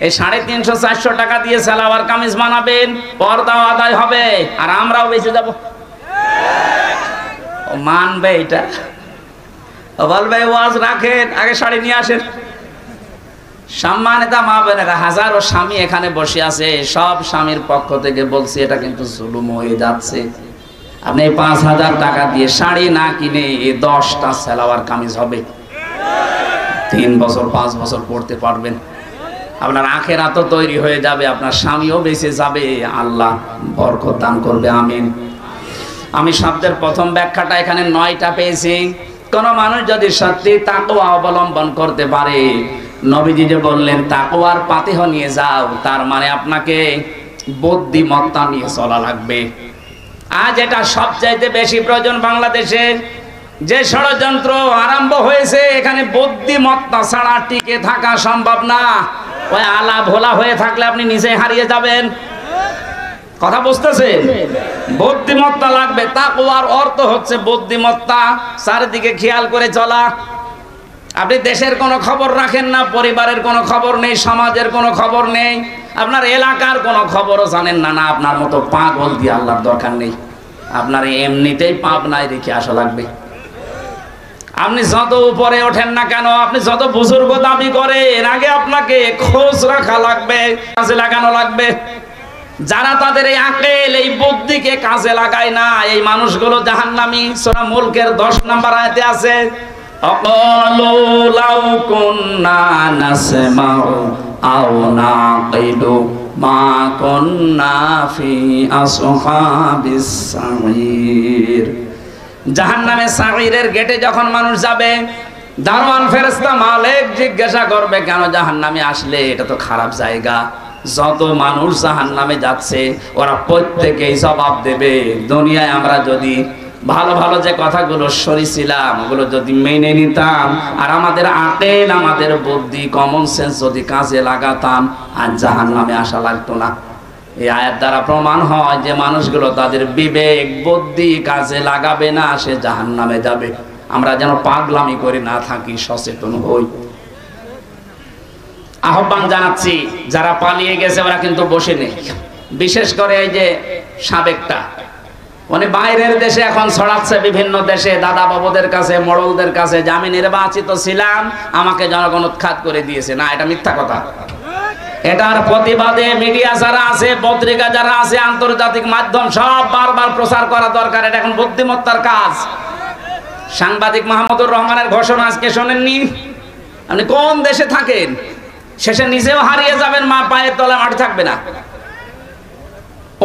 এই 350-400 টাকা দিয়ে সালোয়ার কামিজ বানাবেন, পর্দাও আদায় হবে আর আমরাও বেঁচে যাব। ও মানবে এটা? বলবে ওয়াজ রাখেন, আগে শাড়ি নিয়ে আসেন। সম্মানিত মা বোনেরা, হাজারো স্বামী এখানে বসে আছে, সব স্বামীর পক্ষ থেকে বলছি এটা কিন্তু জুলুম হয়ে যাচ্ছে। আপনি 5,000 টাকা দিয়ে শাড়ি না কিনে 10টা সালোয়ার কামিজ হবে, 3 বছর 5 বছর পড়তে পারবেন, আপনার আখেরাতও তৈরি হয়ে যাবে, আপনার স্বামীও বেঁচে যাবে, আল্লাহ বরকত দান করবে, আমিন। আমি শব্দের প্রথম ব্যাখ্যাটা এখানে 9টা পেয়েছি। কোন মানুষ যদি সত্যি তাকওয়া অবলম্বন করতে পারে, নবীজি যে বললেন তাকওয়ার পাতিহ নিয়ে যাও, তার মানে আপনাকে বুদ্ধিমত্তা নিয়ে চলা লাগবে। আজ এটা সবচাইতে বেশি প্রয়োজন বাংলাদেশে। যে ষড়যন্ত্র আরম্ভ হয়েছে, এখানে বুদ্ধিমত্তা ছাড়া টিকে থাকা সম্ভব না। ওই আলা ভোলা হয়ে থাকলে আপনি নিজেই হারিয়ে যাবেন। কথা বুঝতেছেন? বুদ্ধিমত্তা লাগবে। তাকওয়ার অর্থ হচ্ছে বুদ্ধিমত্তা, চারিদিকে খেয়াল করে চলা। আপনি দেশের কোনো খবর রাখেন না, পরিবারের কোনো খবর নেই, সমাজের কোনো খবর নেই, আপনার এলাকার কোনো খবরও জানেন না, না আপনার মতো পাগল দিয়ে আল্লাহর দরকার নেই। আপনার এমনিতেই পাপ নাই রেখে আসা লাগবে। আপনি যত উপরে ওঠেন না কেন, আপনি যত বুজুর্গ দাবি করেন, আগে আপনাকে খোঁজ রাখা লাগবে, কাজে লাগানো লাগবে। যারা তাদের এই আকল, এই বুদ্ধিকে কাজে লাগায় না, এই মানুষগুলো জাহান্নামী। সূরা মুলকের 10 নম্বর আয়াতে আছে, আকালু লাউ কুন্না নাসমাউ আও নাকিলু মা কুন্না ফি আসহাবিস সাঈর। জাহান্নামে সাঈরের গেটে যখন মানুষ যাবে, দারওয়ান ফেরেশতা মালিক জিজ্ঞাসা করবে, কেন জাহান্নামে আসলে? এটা তো খারাপ জায়গা। যত মানুষ জাহান্নামে যাচ্ছে, ওরা প্রত্যেকেই জবাব দেবে, দুনিয়ায় আমরা যদি ভালো ভালো যে কথাগুলো সরিছিলাম, ওগুলো যদি মেনে নিতাম, আর আমাদের আকল, আমাদের বুদ্ধি, কমন সেন্স যদি কাজে লাগাতাম, আর জাহান্নামে আসা লাগতো না। এই আয়াত দ্বারা প্রমাণ হয় যে মানুষগুলো তাদের বিবেক, বুদ্ধি কাজে লাগাবে না, সে জাহান্নামে যাবে। আমরা যেন পাগলামি করে না থাকি, সচেতন হই। আহ্বান জানাচ্ছি, যারা পালিয়ে গেছে ওরা কিন্তু বসে নেই। বিশেষ করে এই যে সাবেকটা, মানে বাইরের দেশে এখন ছড়াচ্ছে, বিভিন্ন দেশে দাদা বাবুদের কাছে, মোড়লদের কাছে, যে আমি নির্বাচিত ছিলাম, আমাকে জনগণ উৎখাত করে দিয়েছে। না, এটা মিথ্যা কথা। এটার প্রতিবাদে মিডিয়া যারা আছে, পত্রিকা যারা আছে, আন্তর্জাতিক মাধ্যম সব বারবার প্রচার করা দরকার। এটা এখন বুদ্ধিমত্তার কাজ। সাংবাদিক মাহমুদুর রহমানের ঘোষণা আজকে শোনেননি? আপনি কোন দেশে থাকেন, শেষে নিজেও হারিয়ে যাবেন, মা পায়ের তলায় মাটি থাকবে না।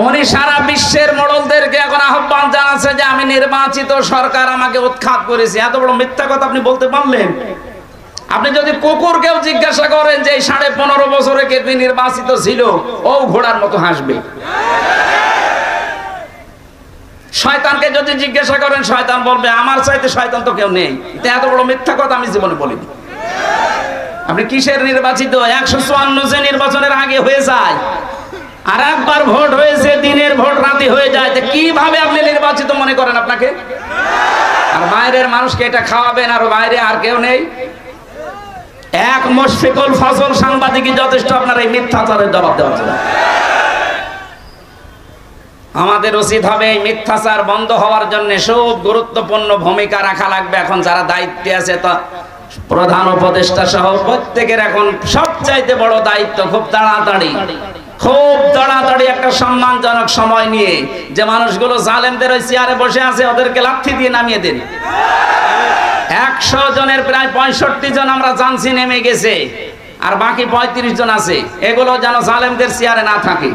উনি সারা বিশ্বের মোড়লদেরকে এখন আহ্বান জানাচ্ছে যে আমি নির্বাচিত, সরকার আমাকে উৎখাত করেছে। এত বড় মিথ্যা কথা আপনি বলতে পারলেন? আপনি যদি কুকুরকেও জিজ্ঞাসা করেন যে 15.5 বছরে কে নির্বাচিত ছিল, ও ঘোড়ার মতো হাসবে। শয়তানকে যদি জিজ্ঞাসা করেন, শয়তান বলবে আমার চাইতে শয়তান তো কেউ নেই। এত বড় মিথ্যা কথা আমি জীবনে বলিনি। আপনি কিসের নির্বাচিত? 154 যে নির্বাচনের আগে হয়ে যায়, আর একবার ভোট হয়েছে, দিনের ভোট রাতে হয়ে যায়, কিভাবে আপনি নির্বাচিত মনে করেন আপনাকে? আর বাইরের মানুষকে এটা খাওয়াবেন, আর বাইরে আর কেউ নেই। এক মুশফিকুল ফজল সাংবাদিকই যথেষ্ট আপনার এই মিথ্যাচারের জবাব দেওয়ার জন্য। আমাদের উচিত হবে এই মিথ্যাচার বন্ধ হওয়ার জন্য খুব গুরুত্বপূর্ণ ভূমিকা রাখা লাগবে। এখন যারা দায়িত্বে আছে, তা প্রধান উপদেষ্টা সহ প্রত্যেকের এখন সবচাইতে বড় দায়িত্ব, খুব তাড়াতাড়ি একটা সম্মানজনক সময় নিয়ে, যে মানুষগুলো জালেমদের ওই চেয়ারে বসে আছে, ওদেরকে লাথি দিয়ে নামিয়ে দেন। 100 জনের প্রায় 65 জন আমরা জানছি নেমে গেছে, আর বাকি 35 জন আছে। এগুলো যেন জালেমদের চেয়ারে না থাকে,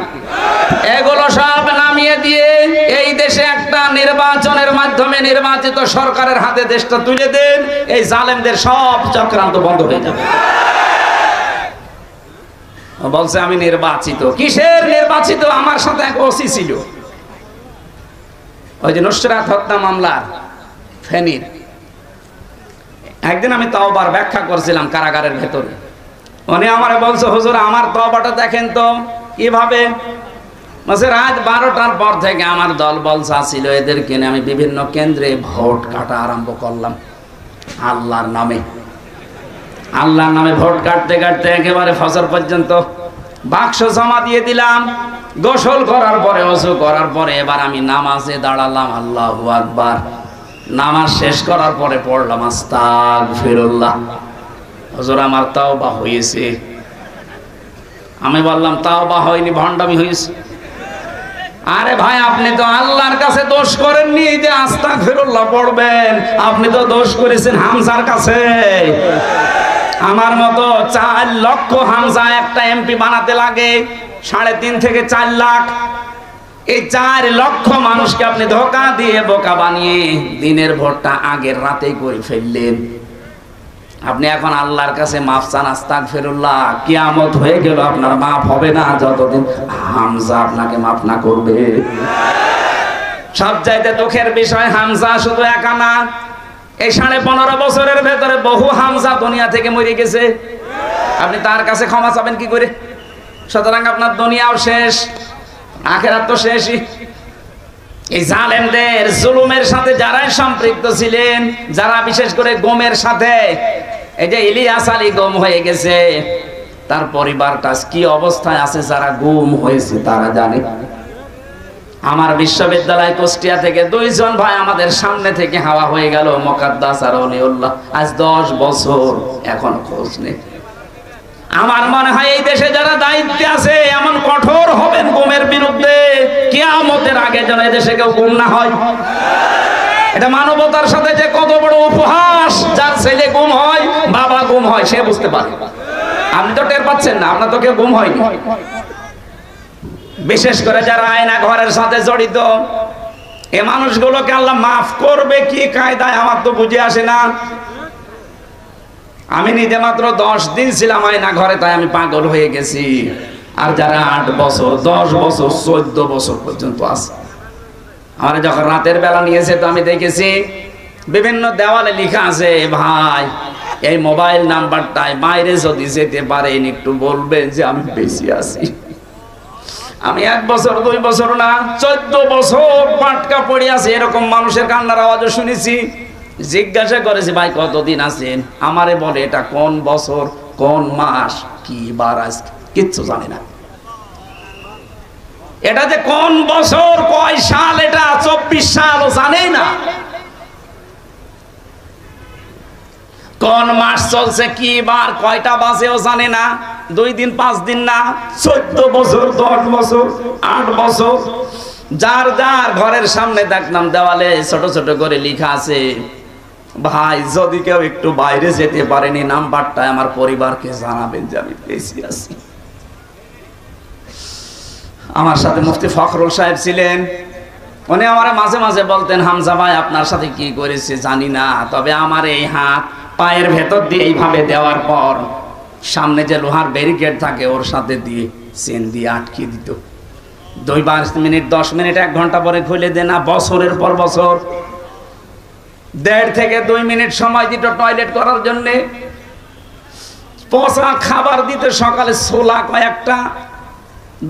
এগুলো সব নামিয়ে দিয়ে এই দেশে একটা নির্বাচনের মাধ্যমে নির্বাচিত সরকারের হাতে দেশটা তুলে দেন। এই জালেমদের সব চক্রান্ত বন্ধ হয়ে যাবে। বলছে আমি নির্বাচিত। কিসের নির্বাচিত? আমার সাথে এক ওসি ছিল, ওই যে নুসরাত হত্যা মামলার ফেনীর। একদিন আমি তওবার ব্যাখ্যা করছিলাম কারাগারের ভেতরে। উনি আমারে বলছে, হুজুর আমার তওবাটা দেখেন তো কিভাবে। বলছে রাত 12টার পর থেকে আমার দল বলসা ছিল, এদেরকে নিয়ে আমি বিভিন্ন কেন্দ্রে ভোট কাটা আরম্ভ করলাম আল্লাহর নামে। আল্লাহর নামে ভোট কাটতে কাটতে একেবারে ফজর পর্যন্ত বাক্স জমা দিয়ে দিলাম। গোসল করার পরে, ওযু করার পরে এবার আমি নামাজে দাঁড়ালাম। আল্লাহু আকবার। নামাজ শেষ করার পরে পড়লাম আস্তাগফিরুল্লাহ। হুজুর আমার তাওবা হয়েছে। আমি বললাম তাওবা হয়নি, ভণ্ডামি হয়েছে। আরে ভাই, আপনি তো আল্লাহর কাছে দোষ করেননি যে আস্তাগফিরুল্লাহ পড়বেন, আপনি তো দোষ করেছেন হামজার কাছে। আমার মতো 4 লক্ষ হামজা একটা এমপি বানাতে লাগে, 3.5 থেকে 4 লাখ। এই 4 লক্ষ মানুষকে আপনি ধোঁকা দিয়ে বোকা বানিয়ে দিনের ভোটটা আগের রাতেই করে ফেললেন। আপনি এখন আল্লাহর কাছে মাফ চান, আস্তাগফিরুল্লাহ। কিয়ামত হয়ে গেল, আপনার মাফ হবে না যতদিন হামজা আপনাকে মাফ না করবে। সবচাইতে দুঃখের বিষয়, হামজা শুধু একা না, এই 15.5 বছরের ভেতরে বহু হামজা দুনিয়া থেকে মরে গেছে। আপনি তার কাছে ক্ষমা চাবেন কি করে? সুতরাং আপনার দুনিয়াও শেষ, আখিরাত তো শেষই। এই জালেমদের জুলুমের সাথে যারাই সম্পৃক্ত ছিলেন, যারা বিশেষ করে গমের সাথে, এই যে ইলিয়াস আলী গুম হয়ে গেছে, তার পরিবারটা কি অবস্থায় আছে যারা গুম হয়েছে তারা জানে। আমার বিশ্ববিদ্যালয় কুষ্টিয়া থেকে 2 জন ভাই আমাদের সামনে থেকে হাওয়া হয়ে গেল, মুকাদ্দাস আর অলিউল্লাহ। আজ 10 বছর এখনো খোঁজ নেই। আমার মনে হয় এই দেশে যারা দায়িত্বে আছে এমন কঠোর হবেন গুমের বিরুদ্ধে, কিয়ামতের আগে যেন এই দেশে কেউ গুম না হয়। এটা মানবতার সাথে যে কত বড় উপহাস। যার ছেলে গুম হয়, বাবা গুম হয়, সে বুঝতে পারে। আপনি তো টের পাচ্ছেন না, আপনার তো কেউ গুম হয়নি। বিশেষ করে যারা আয়না ঘরের সাথে জড়িত, এই মানুষগুলোকে আল্লাহ মাফ করবে কি কায়দায় আমার তো বুঝে আসে না। আমি নিজে মাত্র 10 দিন ছিলাম আয়না ঘরে, তাই আমি পাগল হয়ে গেছি। আর যারা 8 বছর, 10 বছর, 14 বছর পর্যন্ত আছে, আমার যখন রাতের বেলা নিয়েছে তো আমি দেখেছি বিভিন্ন দেওয়ালে লেখা আছে, ভাই এই মোবাইল নাম্বারটায় বাইরে যদি যেতে পারেন একটু বলবেন যে আমি বেঁচে আছি। আমি 1 বছর 2 বছর না, 14 বছর পাটকা পড়ে আছে। এরকম মানুষের কান্নার আওয়াজও শুনেছি। জিজ্ঞাসা করেছি, ভাই কতদিন আছেন? আমারে বলে এটা কোন বছর, কোন মাস, কি বার, আজ কিচ্ছু জানি না। এটা যে কোন বছর, কয় সাল, এটা 24 সাল জানেই না। কোন মাস চলছে, কি বার, কয়টা বাজেও জানে না। 2 দিন 5 দিন না, 14 বছর, 10 বছর, 8 বছর। যার যার ঘরের সামনে দেখলাম দেওয়ালে ছোট ছোট করে লেখা আছে, ভাই যদি কেউ একটু বাইরে যেতে পারেনি নাম্বারটা আমার পরিবারকে জানাবেন যে আমি বেঁচে আছি। আমার সাথে মুফতি ফখরুল সাহেব ছিলেন, উনি আমার মাঝে মাঝে বলতেন, হামজা ভাই আপনার সাথে কি করেছে জানি না, তবে আমার এই হাত পায়ের ভেতর দিয়ে এইভাবে দেওয়ার পর সামনে যে লোহার ব্যারিকেড থাকে ওর সাথে দিয়ে চেন দিয়ে আটকে দিত। 2 মিনিট 10 মিনিট 1 ঘন্টা পরে খুলে দেন না। বছরের পর বছর 1.5 থেকে 2 মিনিট সময় দিত টয়লেট করার জন্য। পচা খাবার দিতে, সকালে ছোলা কয়েকটা,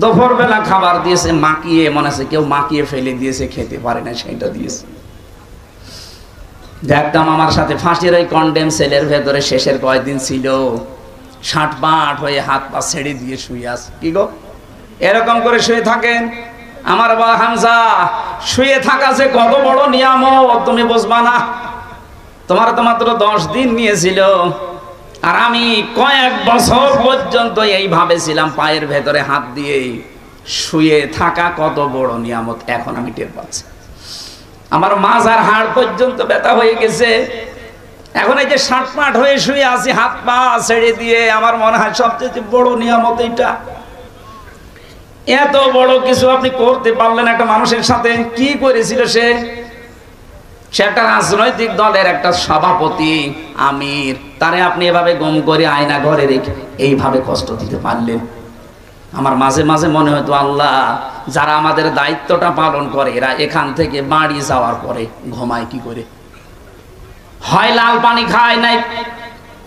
দুপুর বেলা খাবার দিয়েছে মাখিয়ে, মনে আছে কেউ মাখিয়ে ফেলে দিয়েছে, খেতে পারে না সেটা দিয়েছে। দেখতাম আমার সাথে ফাঁসির ওই কন্ডেম সেলের ভেতরে শেষের কয়েকদিন ছিল, 60 হয়ে হাত পা ছেড়ে দিয়ে শুয়ে আছে। কি গো, এরকম করে শুয়ে থাকেন? আমার বা হামজা, শুয়ে থাকা যে কত বড় নিয়ামত তুমি বুঝবা না। তোমার তো মাত্র 10 দিন নিয়েছিল, আর আমি কয়েক বছর পর্যন্ত এইভাবে ছিলাম, পায়ের ভেতরে হাত দিয়ে শুয়ে থাকা কত বড় নিয়ামত এখন আমি টের পাচ্ছি। আমার মাজার হাড় পর্যন্ত ব্যথা হয়ে গেছে। এখন এই যে 60 হয়ে শুয়ে আছি হাত পা ছেড়ে দিয়ে, আমার মনে হয় সবচেয়ে বড় নিয়ামত এইটা। এত বড় কিছু আপনি করতে পারলেন একটা মানুষের সাথে। কি করেছিল সে? সে একটা রাজনৈতিক দলের একটা সভাপতি, আমির, তারে আপনি এভাবে গুম করে আয়না ঘরে রেখে এইভাবে কষ্ট দিতে পারলেন। আমার মাঝে মাঝে মনে হতো, আল্লাহ, যারা আমাদের দায়িত্বটা পালন করে এরা এখান থেকে বাড়ি যাওয়ার পরে ঘুমায় কি করে? হয় লাল পানি খায়, নাই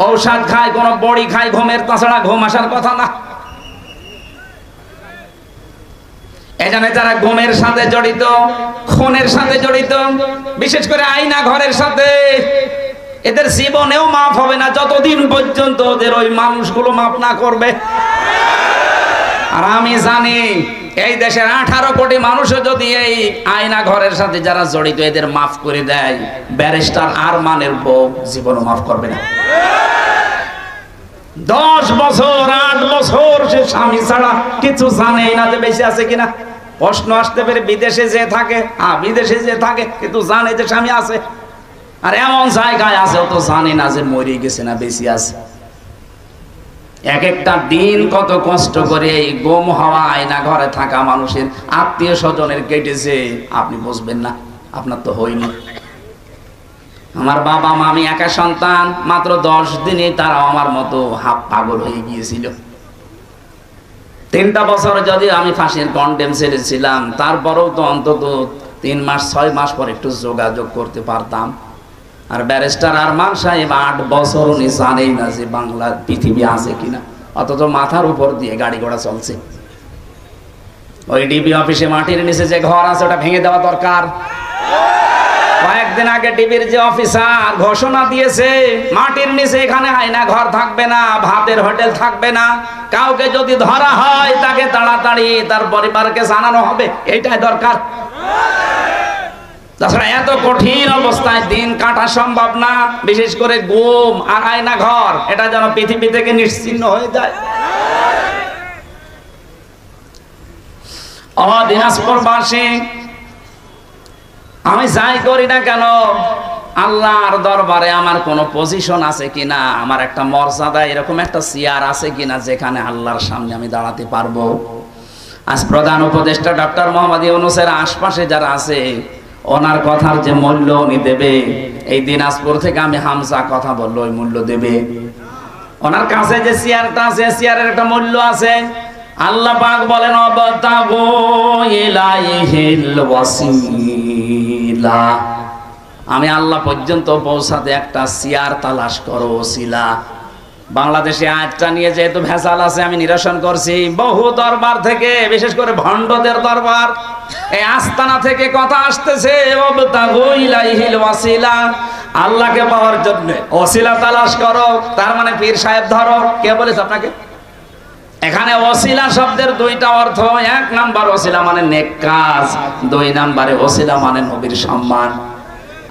ঔষধ খায়, কোনো বড়ি খায়, ঘুমের, তাছাড়া ঘুম আসার কথা না। এখানে যারা ঘুমের সাথে জড়িত, খুনের সাথে জড়িত, বিশেষ করে আয়না ঘরের সাথে, এদের জীবনেও মাফ হবে না যতদিন পর্যন্ত ওদের ওই মানুষগুলো মাফ না করবে। আর আমি জানি এই দেশের 18 কোটি মানুষও যদি এই আয়না ঘরের সাথে যারা জড়িত এদের মাফ করে দেয়, ব্যারিস্টার আরমানের বউ জীবনও মাফ করবে না। 10 বছর 8 বছর সে স্বামী ছাড়া কিছু জানেই না যে বেঁচে আছে কিনা। প্রশ্ন আসতে পারে বিদেশে যে থাকে, বিদেশে যে থাকে কিন্তু জানে যে স্বামী আছে, আর এমন জায়গায় আছে ও তো জানে না যে মরে গেছে না বেঁচে আছে। এক একটা দিন কত কষ্ট করে এই গম হাওয়া আয়না ঘরে থাকা মানুষের আত্মীয় স্বজনের কেটেছে, আপনি বুঝবেন না, আপনার তো হয়নি। আমার বাবা মা, আমি একা সন্তান, মাত্র 10 দিনে তারাও আমার মতো হাফ পাগল হয়ে গিয়েছিল। 3টা বছর যদি আমি ফাঁসির কন্ডেম ছেড়েছিলাম, তারপরেও তো অন্তত 3 মাস 6 মাস পর একটু যোগাযোগ করতে পারতাম। আর ব্যারিস্টার আরমান সাহেব 8 বছর উনি জানেই না যে বাংলার পৃথিবী আছে কিনা, অথচ মাথার উপর দিয়ে গাড়ি ঘোড়া চলছে। ওই ডিবি অফিসে মাটির নিচে যে ঘর আছে ওটা ভেঙে দেওয়া দরকার। কয়েকদিন আগে ডিবির যে অফিসার ঘোষণা দিয়েছে মাটির নিচে এখানে আয়না ঘর থাকবে না, ভাতের হোটেল থাকবে না, কাউকে যদি ধরা হয় তাকে তাড়াতাড়ি তার পরিবারকে জানানো হবে, এইটাই দরকার। তাছাড়া এত কঠিন অবস্থায় দিন কাটা সম্ভব না, বিশেষ করে গুম আর আয়না ঘর, এটা যেন পৃথিবী থেকে নিশ্চিহ্ন হয়ে যায়। দিনাজপুরবাসী, আমি যাই করি না কেন আল্লাহর দরবারে আমার কোনো পজিশন আছে কিনা, আমার একটা মর্যাদা, এরকম একটা চেয়ার আছে কিনা যেখানে আল্লাহর সামনে আমি দাঁড়াতে পারবো। আজ প্রধান উপদেষ্টা ডক্টর মোহাম্মদ ইউনূসের আশপাশে যারা আছে, ওনার কথার যে মূল্য উনি দেবে, এই দিনাজপুর থেকে আমি হামজা কথা বললো ওই মূল্য দেবে। ওনার কাছে যে চেয়ারটা আছে, চেয়ারের একটা মূল্য আছে। আল্লাহ পাক বলেন অবতাগু ইলাইহিল ওয়াসিলা, আমি আল্লাহ পর্যন্ত পৌঁছাতে একটা চেয়ার তালাশ করো, ওসিলা। বাংলাদেশে আয়াতটা নিয়ে যেহেতু ভেজাল আছে, আমি নিরসন করছি। বহু দরবার থেকে, বিশেষ করে ভণ্ডদের দরবার, এই আস্তানা থেকে কথা আসতেছে ওয়াবতাগু ইলাইহিল ওয়াসিলা, আল্লাহকে পাওয়ার জন্য ওসিলা তালাশ করো। তার মানে পীর সাহেব ধরো। কে বলেছে আপনাকে? এখানে ওসিলা শব্দের 2টা অর্থ। 1 নাম্বার ওসিলা মানে নেক কাজ, 2 নাম্বারে ওসিলা মানে নবীর সম্মান।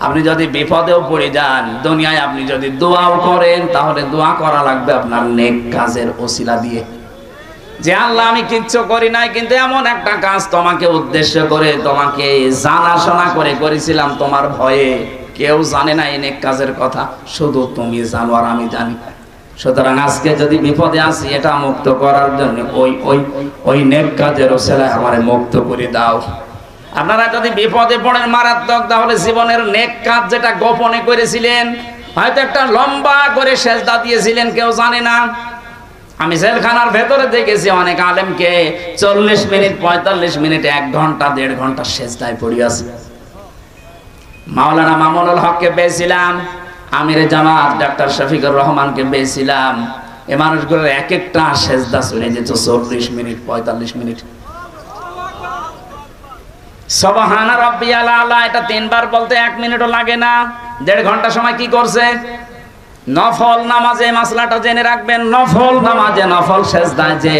আপনি যদি বিপদেও পড়ে যান দুনিয়ায়, আপনি যদি দোয়াও করেন, তাহলে দোয়া করা লাগবে আপনার নেক কাজের ওসিলা দিয়ে, যে আল্লাহ আমি কিচ্ছু করি নাই, কিন্তু এমন একটা কাজ তোমাকে উদ্দেশ্য করে, তোমাকে জানাশোনা করে করেছিলাম তোমার ভয়ে। কেউ জানে না এই নেক কাজের কথা, শুধু তুমি জানো আর আমি জানি। সুতরাং আজকে যদি বিপদে আসি, এটা মুক্ত করার জন্য ওই নেক কাজের ওসিলায় আমারে মুক্ত করে দাও। আপনারা যদি বিপদে পড়েন মারাত্মক, তাহলে জীবনের নেক কাজ যেটা গোপনে করেছিলেন, হয়তো একটা লম্বা করে সেজদা দিয়েছিলেন, কেউ জানে না। আমি জেলখানার ভেতরে দেখেছি অনেক আলেমকে 40 মিনিট 45 মিনিট 1 ঘন্টা 1.5 ঘন্টা সেজদায় পড়ে আছে। মাওলানা মামুনুল হককে পেয়েছিলাম, আমিরে জামাত ডাক্তার শফিকুর রহমানকে পেয়েছিলাম। এ মানুষগুলোর এক একটা সেজদা চলে যেত 40 মিনিট 45 মিনিট। সুবহান রাব্বিয়াল আলা, এটা 3 বার বলতে 1 মিনিটও লাগে না। 1.5 ঘন্টা সময় কি করছে? নফল নামাজে, মাসলাটা জেনে রাখবেন, নফল নামাজে নফল সেজদায় যে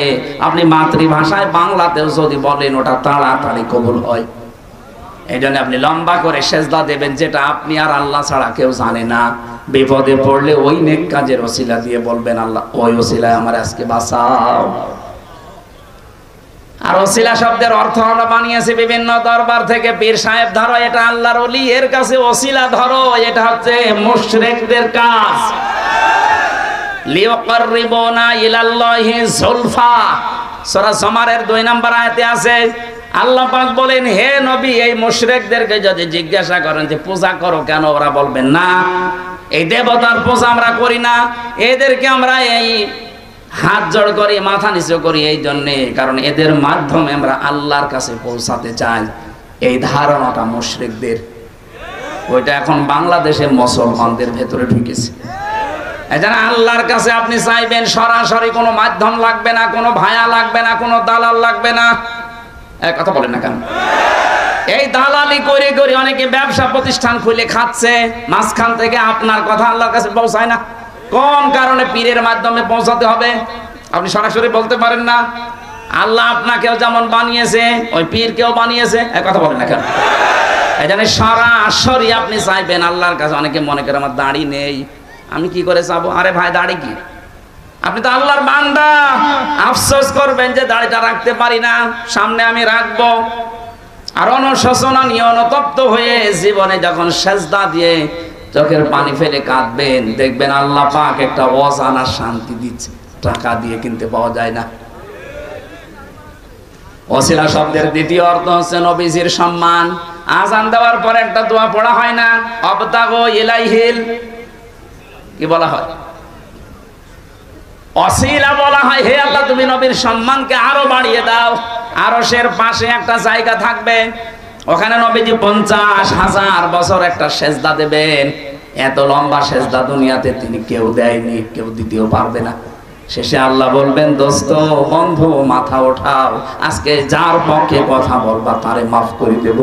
আপনি মাতৃভাষায় বাংলাতেও যদি বলেন, ওটা তাড়াতাড়ি কবুল হয়। এই জন্য আপনি লম্বা করে সেজদা দেবেন, যেটা আপনি আর আল্লাহ ছাড়া কেউ জানে না। বিপদে পড়লে ওই নেক কাজের ওসিলা দিয়ে বলবেন, আল্লাহ ওই ওসিলায় আমার আজকে বাঁচাও। আর ওসিলা শব্দের অর্থ আমরা বানিয়েছি বিভিন্ন দরবার থেকে। পীর সাহেব ধরো, এটা আল্লাহর ওলি, এর কাছে ওসিলা ধরো, এটা হচ্ছে মুশরিকদের কাজ। লিয়াকাররিবুনা ইলাল্লাহি যুলফা, সূরা জুমারের 2 নম্বর আয়াতে আছে। আল্লাহ পাক বলেন, হে নবী, এই মুশরিকদেরকে যদি জিজ্ঞাসা করেন যে পূজা করো কেন, ওরা বলবেন না, এই দেবতার পূজা আমরা করি না, এদেরকে আমরা এই হাত জোড় করি, মাথা নিচু করি এই জন্যে, কারণ এদের মাধ্যমে আমরা আল্লাহর কাছে পৌঁছাতে চাই। এই ধারণাটা মুশরিকদের, ওইটা এখন বাংলাদেশে মুসলমানদের ভেতরে ঢুকেছে। এজন্য আল্লাহর কাছে আপনি চাইবেন সরাসরি, কোনো মাধ্যম লাগবে না, কোনো ভায়া লাগবে না, কোনো দালাল লাগবে না। এক কথা বলেন না কেন? এই দালালি করে করে অনেকে ব্যবসা প্রতিষ্ঠান খুলে খাচ্ছে, মাঝখান থেকে আপনার কথা আল্লাহর কাছে পৌঁছায় না। কোন কারণে? পীরের মাধ্যমে পৌঁছাতে হবে। আপনি সরাসরি বলতে পারেন না। আল্লাহ আপনাকেও যেমন বানিয়েছে, ওই পীরকেও বানিয়েছে। এক কথা বলেন না কেন? এই জন্য সরাসরি আপনি চাইবেন আল্লাহর কাছে। অনেকে মনে করে আমার দাড়ি নেই, আমি কি করে চাবো? আরে ভাই, দাড়ি কি? আপনি তো আল্লাহর বান্দা, আফসোস করবেন যে দাড়িটা রাখতে পারি না, সামনে আমি রাখবো। আর অনুশোচনা নিয়ে অনুতপ্ত হয়ে জীবনে যখন সেজদা দিয়ে চোখের পানি ফেলে কাঁদবেন, দেখবেন আল্লাহ পাক একটা অজানা শান্তি দিচ্ছে, টাকা দিয়ে কিনতে পাওয়া যায় না। ওসিলা শব্দের দ্বিতীয় অর্থ হচ্ছে নবীজির সম্মান। আযান দেওয়ার পরে একটা দোয়া পড়া হয় না, আবতাগু ইলাইহিল, কি বলা হয়? ওসিলা বলা হয়, হে আল্লাহ তুমি নবীর সম্মানকে আরো বাড়িয়ে দাও। আরশের পাশে একটা জায়গা থাকবে, ওখানে নবীজি 50,000 বছর একটা সেজদা দেবেন। এত লম্বা সেজদা দুনিয়াতে তিনি কেউ দেয়নি, কেউ দিতেও পারবে না। শেষে আল্লাহ বলবেন, দোস্ত বন্ধু মাথা ওঠাও, আজকে যার পক্ষে কথা বলবা তারে মাফ করে দেব।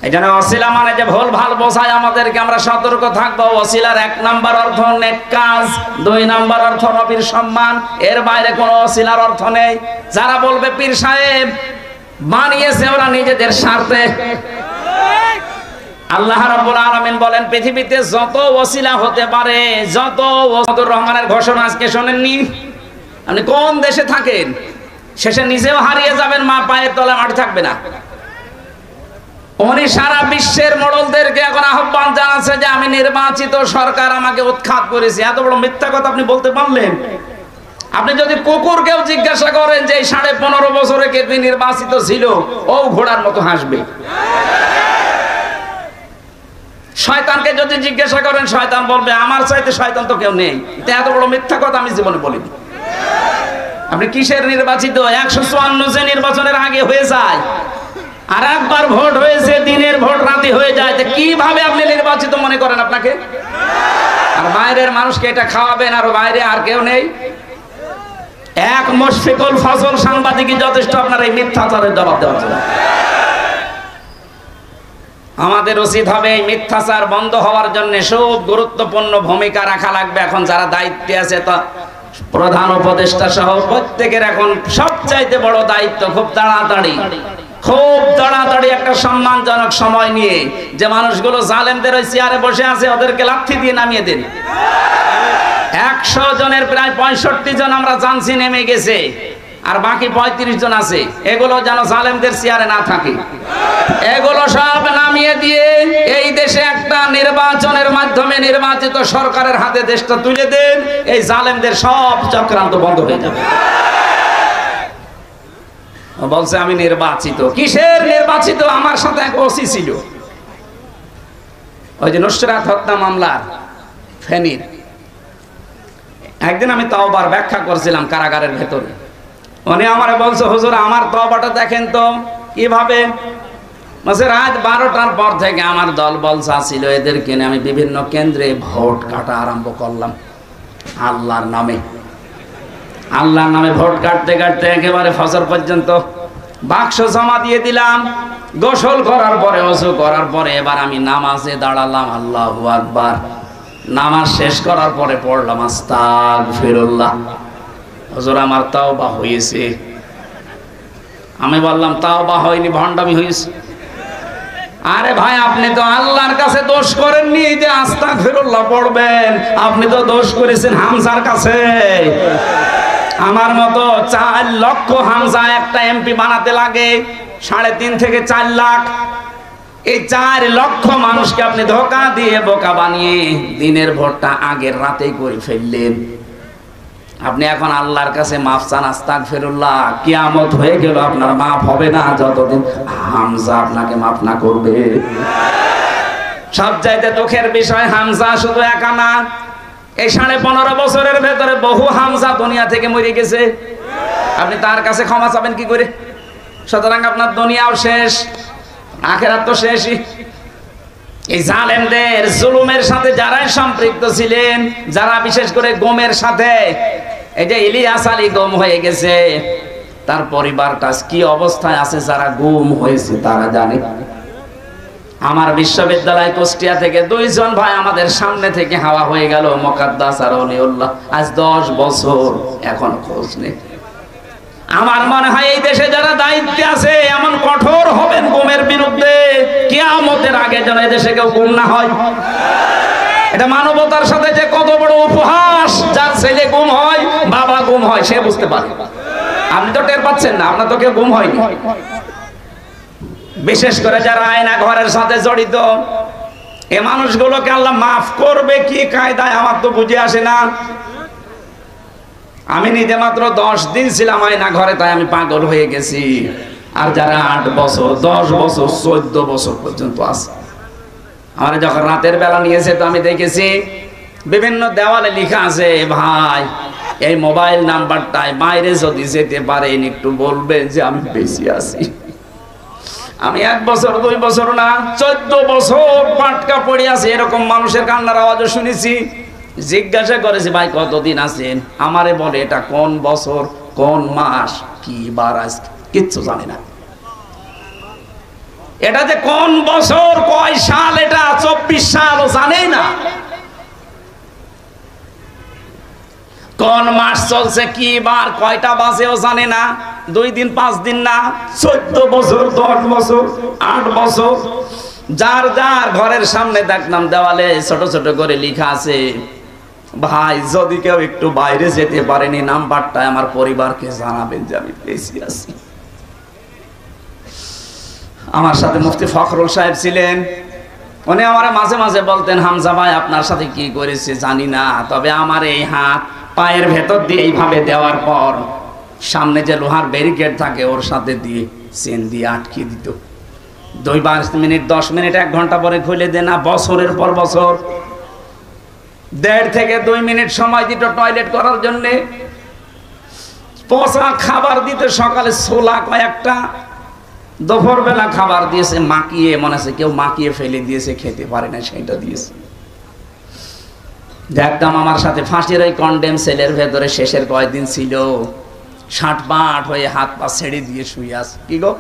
এই জন্য ওসিলা মানে যে ভুল ভাল বোঝায় আমাদেরকে, আমরা সতর্ক থাকবো। ওসিলার 1 নাম্বার অর্থ নেক কাজ, 2 নাম্বার অর্থ নবীর সম্মান, এর বাইরে কোনো ওসিলার অর্থ নেই। যারা বলবে পীর সাহেব বানিয়েছে ওরা নিজেদের স্বার্থে। আল্লাহ রাব্বুল আলামিন বলেন, পৃথিবীতে যত ওসিলা হতে পারে, যত রহমানের ঘোষণা আজকে শোনেননি? আপনি কোন দেশে থাকেন, শেষে নিজেও হারিয়ে যাবেন, মা পায়ের তলায় মাটি থাকবে না। উনি সারা বিশ্বের মোড়লদেরকে এখন আহ্বান জানাচ্ছে যে আমি নির্বাচিত সরকার আমাকে উৎখাত করেছে। এত বড় মিথ্যা কথা আপনি বলতে পারলেন? আপনি যদি কুকুরকেও জিজ্ঞাসা করেন যে 15.5 বছরে কে নির্বাচিত ছিল, ও ঘোড়ার মতো হাসবে। শয়তানকে যদি জিজ্ঞাসা করেন, শয়তান বলবে আমার চাইতে শয়তান তো কেউ নেই। এত বড় মিথ্যা কথা আমি জীবনে বলিনি। আপনি কিসের নির্বাচিত? 154 যে নির্বাচনের আগে হয়ে যায়, আর একবার ভোট হয়েছে, দিনের ভোট রাতে হয়ে যায়, কিভাবে আপনি নির্বাচিত মনে করেন আপনাকে? আর বাইরের মানুষকে এটা খাওয়াবেন, আর বাইরে আর কেউ নেই। এক মুশফিকুল ফজল সাংবাদিকই যথেষ্ট আপনার এই মিথ্যাচারের জবাব দেওয়ার জন্য। আমাদের উচিত হবে এই মিথ্যাচার বন্ধ হওয়ার জন্য খুব গুরুত্বপূর্ণ ভূমিকা রাখা লাগবে। এখন যারা দায়িত্বে আছে, তো প্রধান উপদেষ্টা সহ প্রত্যেকের এখন সবচাইতে বড় দায়িত্ব খুব তাড়াতাড়ি একটা সম্মানজনক সময় নিয়ে যে মানুষগুলো জালেমদের ওই চেয়ারে বসে আছে ওদেরকে লাথি দিয়ে নামিয়ে দিন। 100 জনের প্রায় 65 জন আমরা জানছি নেমে গেছে, আর বাকি 35 জন আছে। এগুলো যেন জালেমদের চেয়ারে না থাকে, এগুলো সব নামিয়ে দিয়ে এই দেশে একটা নির্বাচনের মাধ্যমে নির্বাচিত সরকারের হাতে দেশটা তুলে দেন। এই জালেমদের সব চক্রান্ত বন্ধ হয়ে যাবে। বলছে আমি নির্বাচিত, কিসের নির্বাচিত? আমার সাথে এক ওসি ছিল, ওই যে নুসরাত হত্যা মামলার ফেনীর। একদিন আমি তওবার ব্যাখ্যা করছিলাম কারাগারের ভেতরে। উনি আমারে বলছে, হুজুর আমার তওবাটা দেখেন তো কিভাবে। বলছে রাত 12টার পর থেকে আমার দল বলসা ছিল, এদেরকে নিয়ে আমি বিভিন্ন কেন্দ্রে ভোট কাটা আরম্ভ করলাম আল্লাহর নামে। আল্লাহর নামে ভোট কাটতে কাটতে একেবারে ফজর পর্যন্ত বাক্স জমা দিয়ে দিলাম। গোসল করার পরে, ওযু করার পরে এবার আমি নামাজে দাঁড়ালাম, আল্লাহু আকবার। নামাজ শেষ করার পরে পড়লাম আস্তাগফিরুল্লাহ। হুজুর আমার তাওবা হয়েছে। আমি বললাম তাওবা হয়নি, ভণ্ডামি হয়েছে। আরে ভাই, আপনি তো আল্লাহর কাছে দোষ করেননি যে আস্তাগফিরুল্লাহ পড়বেন, আপনি তো দোষ করেছেন হামজার কাছে। আমার মতো 4 লক্ষ হামজা একটা এমপি বানাতে লাগে 3.5 থেকে 4 লাখ। এই 4 লক্ষ মানুষকে আপনি ধোঁকা দিয়ে বোকা বানিয়ে দিনের ভোটটা আগের রাতেই করে ফেললেন। আপনি এখন আল্লাহর কাছে মাফ চান, আস্তাগফিরুল্লাহ। কিয়ামত হয়ে গেল, আপনার মাফ হবে না যতদিন হামজা আপনাকে মাফ না করবে। সবচাইতে দুঃখের বিষয়, হামজা শুধু একা না, এই 15.5 বছরের ভেতরে বহু হামজা দুনিয়া থেকে মরে গেছে। আপনি তার কাছে ক্ষমা চাবেন কি করে? সুতরাং আপনার দুনিয়াও শেষ, আখিরাত তো শেষই। এই জালেমদের জুলুমের সাথে যারাই সম্পৃক্ত ছিলেন, যারা বিশেষ করে গমের সাথে, এই যে ইলিয়াস আলী গুম হয়ে গেছে, তার পরিবারটা কি অবস্থায় আছে যারা গুম হয়েছে তারা জানে। আমার বিশ্ববিদ্যালয় কুষ্টিয়া থেকে 2 জন ভাই আমাদের সামনে থেকে হাওয়া হয়ে গেল, মুকাদ্দাস আর অলিউল্লাহ। আজ 10 বছর এখন খোঁজ নেই। আমার মনে হয় এই দেশে যারা দায়িত্বে আছে এমন কঠোর হবেন গুমের বিরুদ্ধে, কিয়ামতের আগে যেন এই দেশে কেউ গুম না হয়। এটা মানবতার সাথে যে কত বড় উপহাস। যার ছেলে গুম হয়, বাবা গুম হয়, সে বুঝতে পারে। আপনি তো টের পাচ্ছেন না, আপনার তো কেউ গুম হয়নি। বিশেষ করে যারা আয়না ঘরের সাথে জড়িত, এ মানুষগুলোকে আল্লাহ মাফ করবে কি কায়দায় আমার তো বুঝে আসে না। আমি নিজে মাত্র 10 দিন ছিলাম আয়না ঘরে, তাই আমি পাগল হয়ে গেছি। আর যারা 8 বছর, 10 বছর, 14 বছর পর্যন্ত আছে, আমার যখন রাতের বেলা নিয়েছে তো আমি দেখেছি বিভিন্ন দেওয়ালে লেখা আছে, ভাই এই মোবাইল নাম্বারটায় বাইরে যদি যেতে পারেন একটু বলবেন যে আমি বেশি আছি। আমি 1 বছর 2 বছর না, 14 বছর পাটকা পড়ে আছে। এরকম মানুষের কান্নার আওয়াজও শুনেছি। জিজ্ঞাসা করেছি, ভাই কতদিন আছেন? আমারে বলে এটা কোন বছর, কোন মাস, কি বার, আজকে কিচ্ছু জানি না। এটা যে কোন বছর, কয় সাল, এটা 24 সালও জানে না। কোন মাস চলছে, কি বার, কয়টা বাজেও জানে না। 2 দিন 5 দিন না, 14 বছর, 10 বছর, 8 বছর। যার যার ঘরের সামনে দেখলাম দেওয়ালে ছোট ছোট করে লেখা আছে, ভাই যদি কেউ একটু বাইরে যেতে পারেনি নাম্বারটা আমার পরিবারকে জানাবেন যে আমি বেশি আছি। আমার সাথে মুফতি ফখরুল সাহেব ছিলেন, উনি আমার মাঝে মাঝে বলতেন, হামজা ভাই আপনার সাথে কি করেছে জানি না, তবে আমার এই হাত পায়ের ভেতর দিয়ে এইভাবে দেওয়ার পর সামনে যে লোহার ব্যারিকেড থাকে ওর সাথে দিয়ে চেন দিয়ে আটকে দিত। 2 মিনিট 10 মিনিট 1 ঘন্টা পরে খুলে দেন না। বছরের পর বছর 1.5 থেকে 2 মিনিট সময় দিত টয়লেট করার জন্য। পচা খাবার দিতে, সকালে ছোলা কয়েকটা, দুপুর বেলা খাবার দিয়েছে মাখিয়ে, মনে আছে কেউ মাখিয়ে ফেলে দিয়েছে, খেতে পারে না, সেটা দিয়েছে। দেখতাম আমার সাথে ফাঁসির ওই কন্ডেম সেলের ভেতরে শেষের কয়েকদিন ছিল, 60 হয়ে হাত পা ছেড়ে দিয়ে শুয়ে আছে। কি গো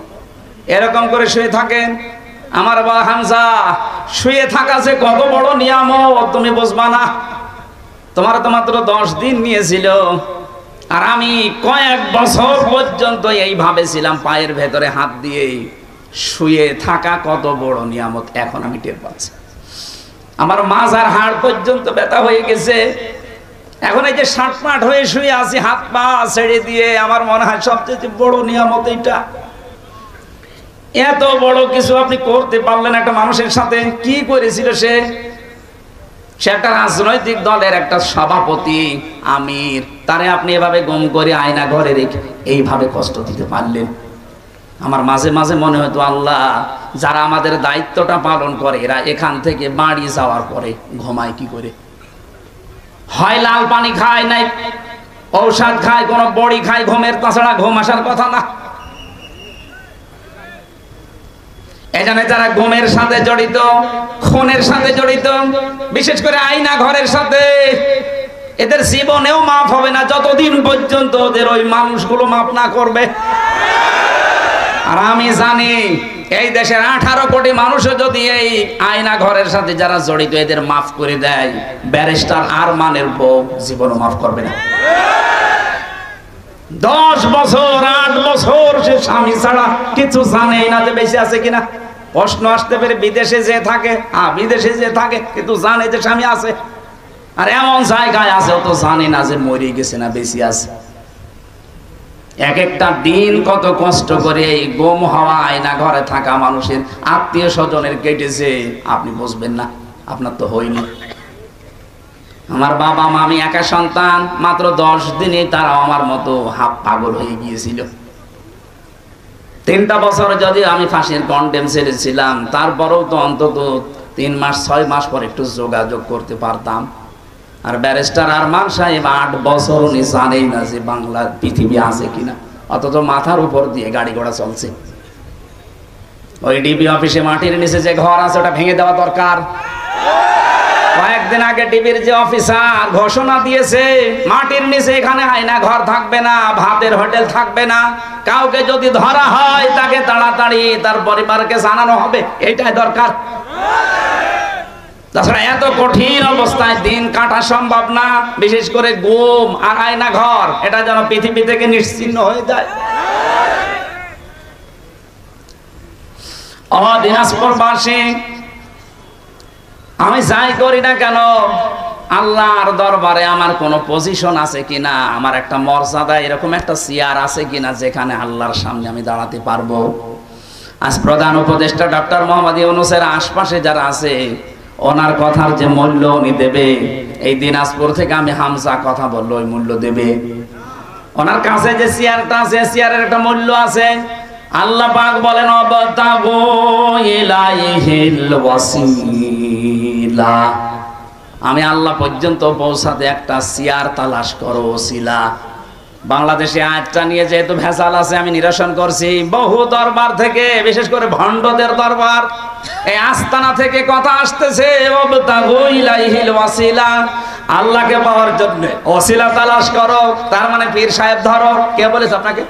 এরকম করে শুয়ে থাকেন? আমার বাবা হামজা, শুয়ে থাকা যে কত বড় নিয়ামত তুমি বুঝবা না। তোমার তো মাত্র 10 দিন নিয়েছিল, আর আমি কয়েক বছর পর্যন্ত এইভাবে ছিলাম, পায়ের ভেতরে হাত দিয়ে শুয়ে থাকা কত বড় নিয়ামত এখন আমি টের পাচ্ছি। আমার মাজার হাড় পর্যন্ত ব্যথা হয়ে গেছে। এখন এই যে 60 হয়ে শুয়ে আছি হাত পা ছেড়ে দিয়ে, আমার মনে হয় সবচেয়ে বড় নিয়ামত এটা। এত বড় কিছু আপনি করতে পারলেন একটা মানুষের সাথে। কি করেছিল সে? সে একটা রাজনৈতিক দলের একটা সভাপতি, আমির, তারে আপনি এভাবে গুম করে আয়না ঘরে রেখে এইভাবে কষ্ট দিতে পারলেন। আমার মাঝে মাঝে মনে হতো, আল্লাহ যারা আমাদের দায়িত্বটা পালন করে এরা এখান থেকে বাড়ি যাওয়ার পরে ঘুমায় কি করে? হয় লাল পানি খায়, নাই ঔষধ খায়, কোনো বড়ি খায় ঘুমের, তাছাড়া ঘুম আসার কথা না। এখানে যারা ঘুমের সাথে জড়িত, খুনের সাথে জড়িত, বিশেষ করে আয়না ঘরের সাথে, এদের জীবনেও মাফ হবে না যতদিন পর্যন্ত ওদের ওই মানুষগুলো মাফ না করবে। আর আমি জানি এই দেশের 18 কোটি মানুষও যদি এই আয়না ঘরের সাথে যারা জড়িত এদের মাফ করে দেয়, ব্যারিস্টার আরমানের বউ জীবনও মাফ করবে না। 10 বছর 8 বছর সে স্বামী ছাড়া কিছু জানেই না যে বেঁচে আছে কিনা। প্রশ্ন আসতে পারে বিদেশে যে থাকে, বিদেশে যে থাকে কিন্তু জানে যে স্বামী আছে, আর এমন জায়গায় আছে ও তো জানে না যে মরে গেছে না বেঁচে আছে। এক একটা দিন কত কষ্ট করে এই গুম হওয়া আয়না ঘরে থাকা মানুষের আত্মীয় স্বজনের কেটেছে, আপনি বুঝবেন না, আপনার তো হয়নি। আমার বাবা মা, আমি একা সন্তান, মাত্র 10 দিনে তারা আমার মতো হাফ পাগল হয়ে গিয়েছিল। 3টা বছর যদি আমি ফাঁসির কন্ডেম ছেড়েছিলাম, তারপরেও তো অন্তত 3 মাস 6 মাস পর একটু যোগাযোগ করতে পারতাম। আর ব্যারিস্টার আরমান সাহেব 8 বছর উনি জানেই না যে বাংলা পৃথিবী আছে কিনা, অথচ মাথার উপর দিয়ে গাড়ি ঘোড়া চলছে। ওই ডিবি অফিসে মাটির নিচে যে ঘর আছে ওটা ভেঙে দেওয়া দরকার। কয়েকদিন আগে ডিবির যে অফিসার ঘোষণা দিয়েছে, মাটির নিচে এখানে আয়না ঘর থাকবে না, ভাতের হোটেল থাকবে না, কাউকে যদি ধরা হয় তাকে তাড়াতাড়ি তার পরিবারকে জানানো হবে, এটাই দরকার। তাছাড়া এত কঠিন অবস্থায় দিন কাটা সম্ভব না, বিশেষ করে গুম আর আয়না ঘর, এটা যেন পৃথিবী থেকে নিশ্চিহ্ন হয়ে যায়। দিনাজপুরবাসী, আমি যাই করি না কেন আল্লাহর দরবারে আমার কোনো পজিশন আছে কিনা, আমার একটা মর্যাদা এরকম একটা চেয়ার আছে কিনা যেখানে আল্লাহর সামনে আমি দাঁড়াতে পারবো। আজ প্রধান উপদেষ্টা ডক্টর মোহাম্মদ ইউনূসের আশপাশে যারা আছে ওনার কথার যে মূল্য উনি দেবে, এই দিনাজপুর থেকে আমি হামজা কথা বললো ওই মূল্য দেবে। ওনার কাছে যে চেয়ারটা আছে চেয়ারের একটা মূল্য আছে। আল্লাহ পাক বলেন অবতাগু ইলাইহিল ওয়াসিলা, আমি আল্লাহ পর্যন্ত পৌঁছাতে একটা চেয়ার তালাশ করো ওসিলা। বাংলাদেশে আয়াতটা নিয়ে যেহেতু ভেজাল আছে আমি নিরসন করছি। বহু দরবার থেকে বিশেষ করে ভণ্ডদের দরবার এই আস্তানা থেকে কথা আসতেছে ওয়াবতাগু ইলাইহিল ওয়াসিলা, আল্লাহকে পাওয়ার জন্য ওসিলা তালাশ করো। তার মানে পীর সাহেব ধরো। কে বলেছে আপনাকে?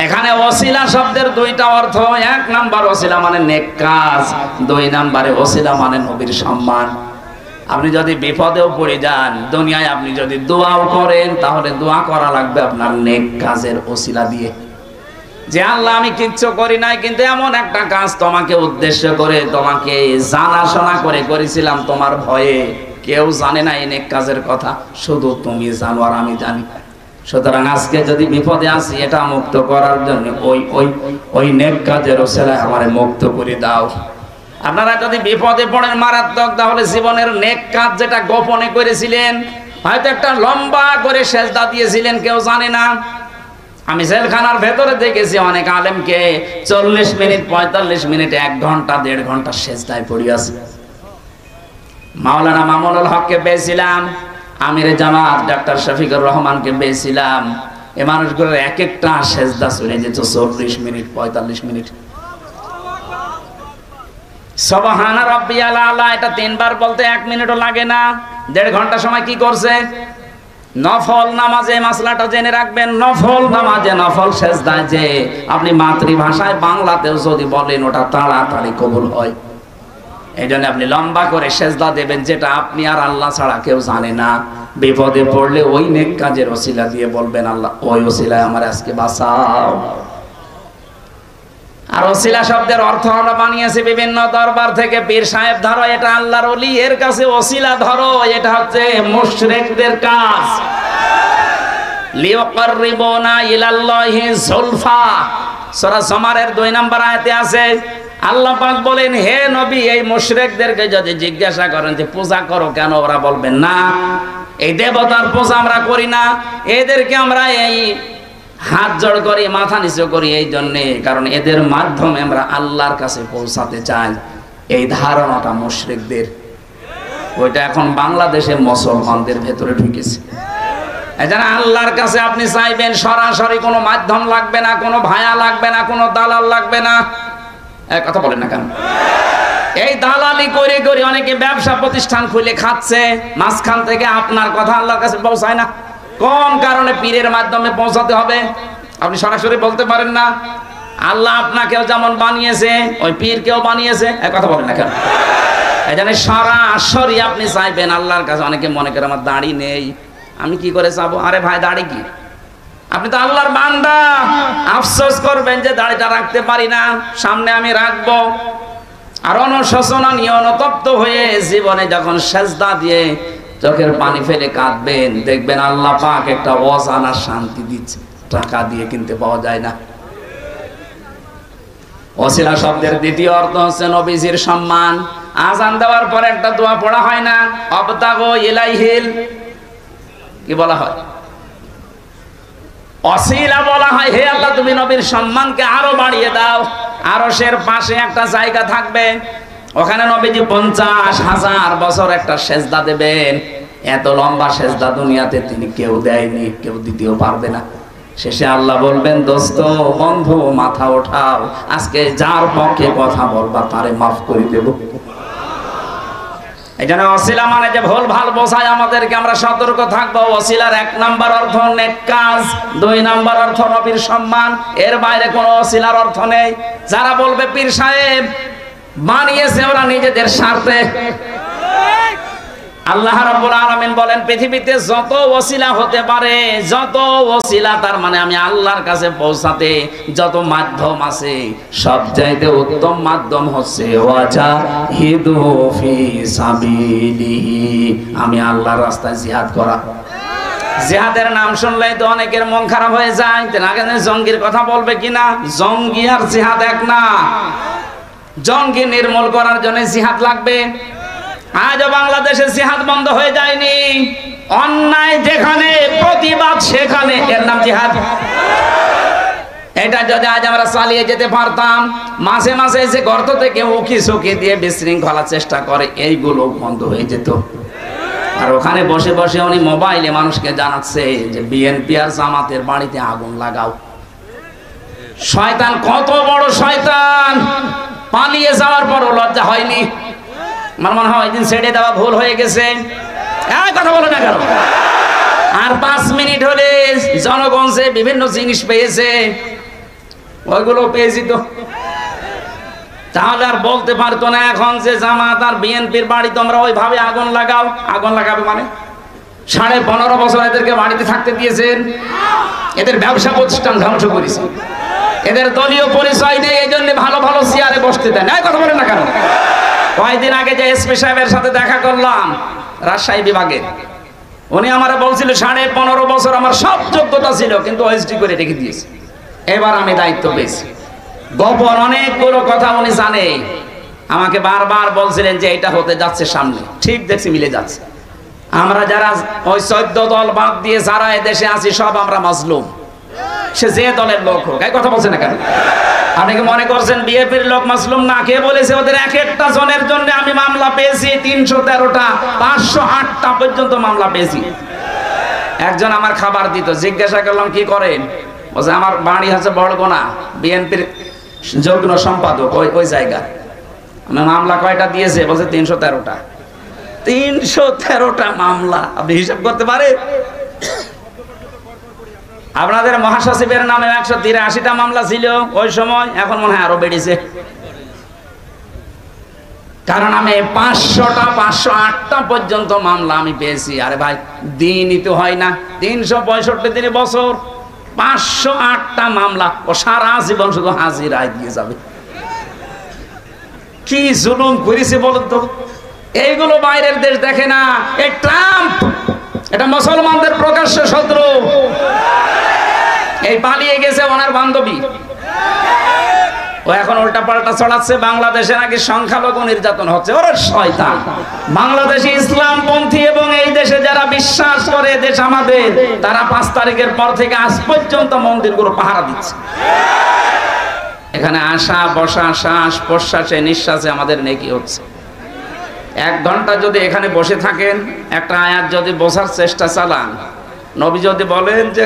এখানে ওসিলা শব্দের দুইটা অর্থ। এক নাম্বার ওসিলা মানে নেক কাজ, দুই নাম্বারে ওসিলা মানে নবীর সম্মান। আপনি যদি বিপদেও পড়ে যান দুনিয়ায়, আপনি যদি দোয়াও করেন তাহলে দোয়া করা লাগবে আপনার নেক কাজের ওসিলা দিয়ে, যে আল্লাহ আমি কিচ্ছু করি নাই কিন্তু এমন একটা কাজ তোমাকে উদ্দেশ্য করে তোমাকে জানাশোনা করে করেছিলাম তোমার ভয়ে, কেউ জানে না এই নেক কাজের কথা, শুধু তুমি জানো আর আমি জানি। সুতরাং আজকে যদি বিপদে আসি এটা মুক্ত করার জন্য ওই নেক কাজের ওসিলায় আমারে মুক্ত করে দাও। আপনারা যদি বিপদে পড়েন মারাত্মক, তাহলে জীবনের নেক কাজ যেটা গোপনে করেছিলেন, হয়তো একটা লম্বা করে সেজদা দিয়েছিলেন কেউ জানে না। আমি জেলখানার ভেতরে দেখেছি অনেক আলেমকে 40 মিনিট 45 মিনিট 1 ঘন্টা 1.5 ঘন্টা সেজদায় পড়ে আছে। মাওলানা মামুনুল হককে পেয়েছিলাম, আমির জামাত ডাক্তার শফিকুর রহমানকে পেয়েছিলাম। এই মানুষগুলোর এক একটা সেজদা চলে যেত 40 মিনিট 45 মিনিট। সুবহানা রাব্বিয়াল আলা এটা 3 বার বলতে 1 মিনিটও লাগে না। 1.5 ঘন্টা সময় কি করছে? নফল নামাজে মাসলাটা জেনে রাখবেন। নফল নামাজে নফল সেজদায় যে আপনি মাতৃভাষায় বাংলাতেও যদি বলেন ওটা তাড়াতাড়ি কবুল হয়। এই জন্য আপনি লম্বা করে সেজদা দেবেন, যেটা আপনি আর আল্লাহ ছাড়া কেউ জানে না। বিপদে পড়লে ওই নেক কাজের ওসিলা দিয়ে বলবেন আল্লাহ ওই ওসিলায় আমার আজকে বাঁচাও। আর ওসিলা শব্দের অর্থ আমরা বানিয়েছি বিভিন্ন দরবার থেকে। পীর সাহেব ধরো এটা আল্লাহর ওলি, এর কাছে ওসিলা ধরো এটা হচ্ছে মুশরিকদের কাজ। লিয়াকাররিবুনা ইলাল্লাহি যুলফা, সূরা জুমারের 2 নম্বর আয়াতে আছে। আল্লাহ পাক বলেন হে নবী এই মুশরিকদেরকে যদি জিজ্ঞাসা করেন যে পূজা করো কেন, ওরা বলবেন না এই দেবতার পূজা আমরা করি না, এদেরকে আমরা এই হাত জোড় করি মাথা নিচু করি এই জন্যে কারণ এদের মাধ্যমে আমরা আল্লাহর কাছে পৌঁছাতে চাই। এই ধারণাটা মুশরিকদের, ওইটা এখন বাংলাদেশে মুসলমানদের ভেতরে ঢুকেছে। এজন্য আল্লাহর কাছে আপনি চাইবেন সরাসরি, কোনো মাধ্যম লাগবে না, কোনো ভায়া লাগবে না, কোনো দালাল লাগবে না। কথা বলেন না কেন? এই দালালি করে করে অনেকে ব্যবসা প্রতিষ্ঠান খুলে খাচ্ছে, মাঝখান থেকে আপনার কথা আল্লাহর কাছে পৌঁছায় না। কোন কারণে? পীরের মাধ্যমে পৌঁছাতে হবে। আপনি সরাসরি বলতে পারেন না। আল্লাহ আপনাকেও যেমন বানিয়েছে ওই পীরকেও বানিয়েছে। কথা বলেন না কেন? এই জন্য সরাসরি আপনি চাইবেন আল্লাহর কাছে। অনেকে মনে করে আমার দাড়ি নেই, আমি কি করে চাবো? আরে ভাই দাড়ি কি? আপনি তো আল্লাহর বান্দা, আফসোস করবেন যে দাড়িটা রাখতে পারি না, সামনে আমি রাখবো। আর অনুশোচনা নিয়ে অনুতপ্ত হয়ে জীবনে যখন সেজদা দিয়ে চোখের পানি ফেলে কাঁদবেন, দেখবেন আল্লাহ পাক একটা অজানা শান্তি দিচ্ছে, টাকা দিয়ে কিনতে পাওয়া যায় না। ওসিলা শব্দের দ্বিতীয় অর্থ হচ্ছে নবীজির সম্মান। আযান দেওয়ার পরে একটা দোয়া পড়া হয় না? অবতাগু ইলাইহিল, কি বলা হয়? ওসিলা বলা হয়। হে আল্লাহ তুমি নবীর সম্মানকে আরো বাড়িয়ে দাও। আরশের পাশে একটা জায়গা থাকবে, ওখানে নবীজি 50,000 বছর একটা সেজদা দেবেন। এত লম্বা সেজদা দুনিয়াতে তিনি কেউ দেয়নি, কেউ দিতেও পারবে না। শেষে আল্লাহ বলবেন দোস্ত বন্ধু মাথা ওঠাও, আজকে যার পক্ষে কথা বলবা তারে মাফ করে দেব। এই জন্য ওসিলা মানে যে ভুল ভাল বোঝায় আমাদেরকে, আমরা সতর্ক থাকবো। ওসিলার 1 নাম্বার অর্থ নেক কাজ, 2 নাম্বার অর্থ নবীর সম্মান। এর বাইরে কোনো ওসিলার অর্থ নেই। যারা বলবে পীর সাহেব বানিয়েছে ওরা নিজেদের স্বার্থে, আল্লাহ রাব্বুল আলামিন বলেন পৃথিবীতে যত ওসিলা হতে পারে, যত ওসিলা তার মানে আমি আল্লাহর কাছে পৌঁছাতে যত মাধ্যম আছে, সবচাইতে উত্তম মাধ্যম হচ্ছে ওয়াজাহিদু ফি সাবিলিহি, আমি আল্লাহর রাস্তায় জিহাদ করা। জিহাদের নাম শুনলেই তো অনেকের মন খারাপ হয়ে যায়, না জঙ্গির কথা বলবে কিনা। জঙ্গি আর জিহাদ এক না। জঙ্গি নির্মূল করার জন্য জিহাদ লাগবে। আজও বাংলাদেশে জিহাদ বন্ধ হয়ে যায়নি। অন্যায় যেখানে, প্রতিবাদ সেখানে, এর নাম জিহাদ। এটা যদি আজ আমরা চালিয়ে যেতে পারতাম, মাঝে মাঝে এসে গর্ত থেকে উকি ঝুঁকি দিয়ে বিশৃঙ্খলার চেষ্টা করে, এইগুলো বন্ধ হয়ে যেত। আর ওখানে বসে বসে উনি মোবাইলে মানুষকে জানাচ্ছে যে বিএনপি আর জামাতের বাড়িতে আগুন লাগাও। শয়তান কত বড় শয়তান! পালিয়ে যাওয়ার পরও লজ্জা হয়নি। আমার মনে হয় দিন ছেড়ে দেওয়া ভুল হয়ে গেছে। কথা বলো না কেন? আর 5 মিনিট হলে জনগণ যে বিভিন্ন জিনিস পেয়েছে, ওইগুলো পেয়েছি তো, তাহলে আর বলতে পারতো না এখন যে জামাত আর বিএনপির বাড়ি তোমরা ওইভাবে আগুন লাগাও। আগুন লাগাবে মানে 15.5 বছর এদেরকে বাড়িতে থাকতে দিয়েছেন, এদের ব্যবসা প্রতিষ্ঠান ধ্বংস করেছে, এদের দলীয় পরিচয় নেই, এই জন্য ভালো ভালো চেয়ারে বসতে দেন। কথা বলেন না কেন? কয়েকদিন আগে যে এসপি সাহেবের সাথে দেখা করলাম রাজশাহী বিভাগে, উনি আমারে বলছিল 15.5 বছর আমার সব যোগ্যতা ছিল, কিন্তু ওএসডি করে রেখে দিয়েছে। এবার আমি দায়িত্ব পেয়েছি। গোপন অনেকগুলো কথা উনি জানে। আমাকে বারবার বলছিলেন যে এটা হতে যাচ্ছে সামনে। ঠিক দেখছি মিলে যাচ্ছে। আমরা যারা ওই 14 দল বাদ দিয়ে যারা এদেশে আছি সব আমরা মাজলুম, সে যে দলের লোক হোক। এই কথা বলছে না কেন? আপনি কি মনে করছেন বিএনপির লোক মাজলুম না? কে বলেছে? ওদের এক একটা জনের জন্য আমি মামলা পেয়েছি 313টা, 508টা পর্যন্ত মামলা পেয়েছি। একজন আমার খাবার দিত, জিজ্ঞাসা করলাম কি করেন? বলছে আমার বাড়ি হচ্ছে বড়গোনা, বিএনপির যুগ্ম সম্পাদক ওই জায়গা। আমি মামলা কয়টা দিয়েছে? বলছে 313টা। 313টা মামলা আপনি হিসাব করতে পারে? আপনাদের মহাসচিবের নামে 183টা মামলা ছিল ওই সময়, এখন মনে হয় আরো বেড়েছে। কারণ আমি 500টা 508টা পর্যন্ত মামলা আমি পেয়েছি। আরে ভাই দিনই তো হয় না, 365 দিনে বছর 508টা মামলা, ও সারা জীবন শুধু হাজিরায় দিয়ে যাবে। কি জুলুম করেছে বলুন তো? এইগুলো বাইরের দেশ দেখে না। এই ট্রাম্প এটা মুসলমানদের প্রকাশ্য শত্রু। এই পালিয়ে গেছে ওনার বান্ধবী, ও এখন উল্টা পাল্টা ছড়াচ্ছে বাংলাদেশে নাকি সংখ্যালঘু নির্যাতন হচ্ছে। ওরা শয়তান। বাংলাদেশে ইসলামপন্থী এবং এই দেশে যারা বিশ্বাস করে দেশ আমাদের, তারা 5 তারিখের পর থেকে আজ পর্যন্ত মন্দিরগুলো পাহারা দিচ্ছে। এখানে আসা বসা, শ্বাস প্রশ্বাসে নিঃশ্বাসে আমাদের নেকি হচ্ছে। 1 ঘন্টা যদি এখানে বসে থাকেন, একটা আয়াত যদি বোঝার চেষ্টা চালান, নবী যদি বলেন যে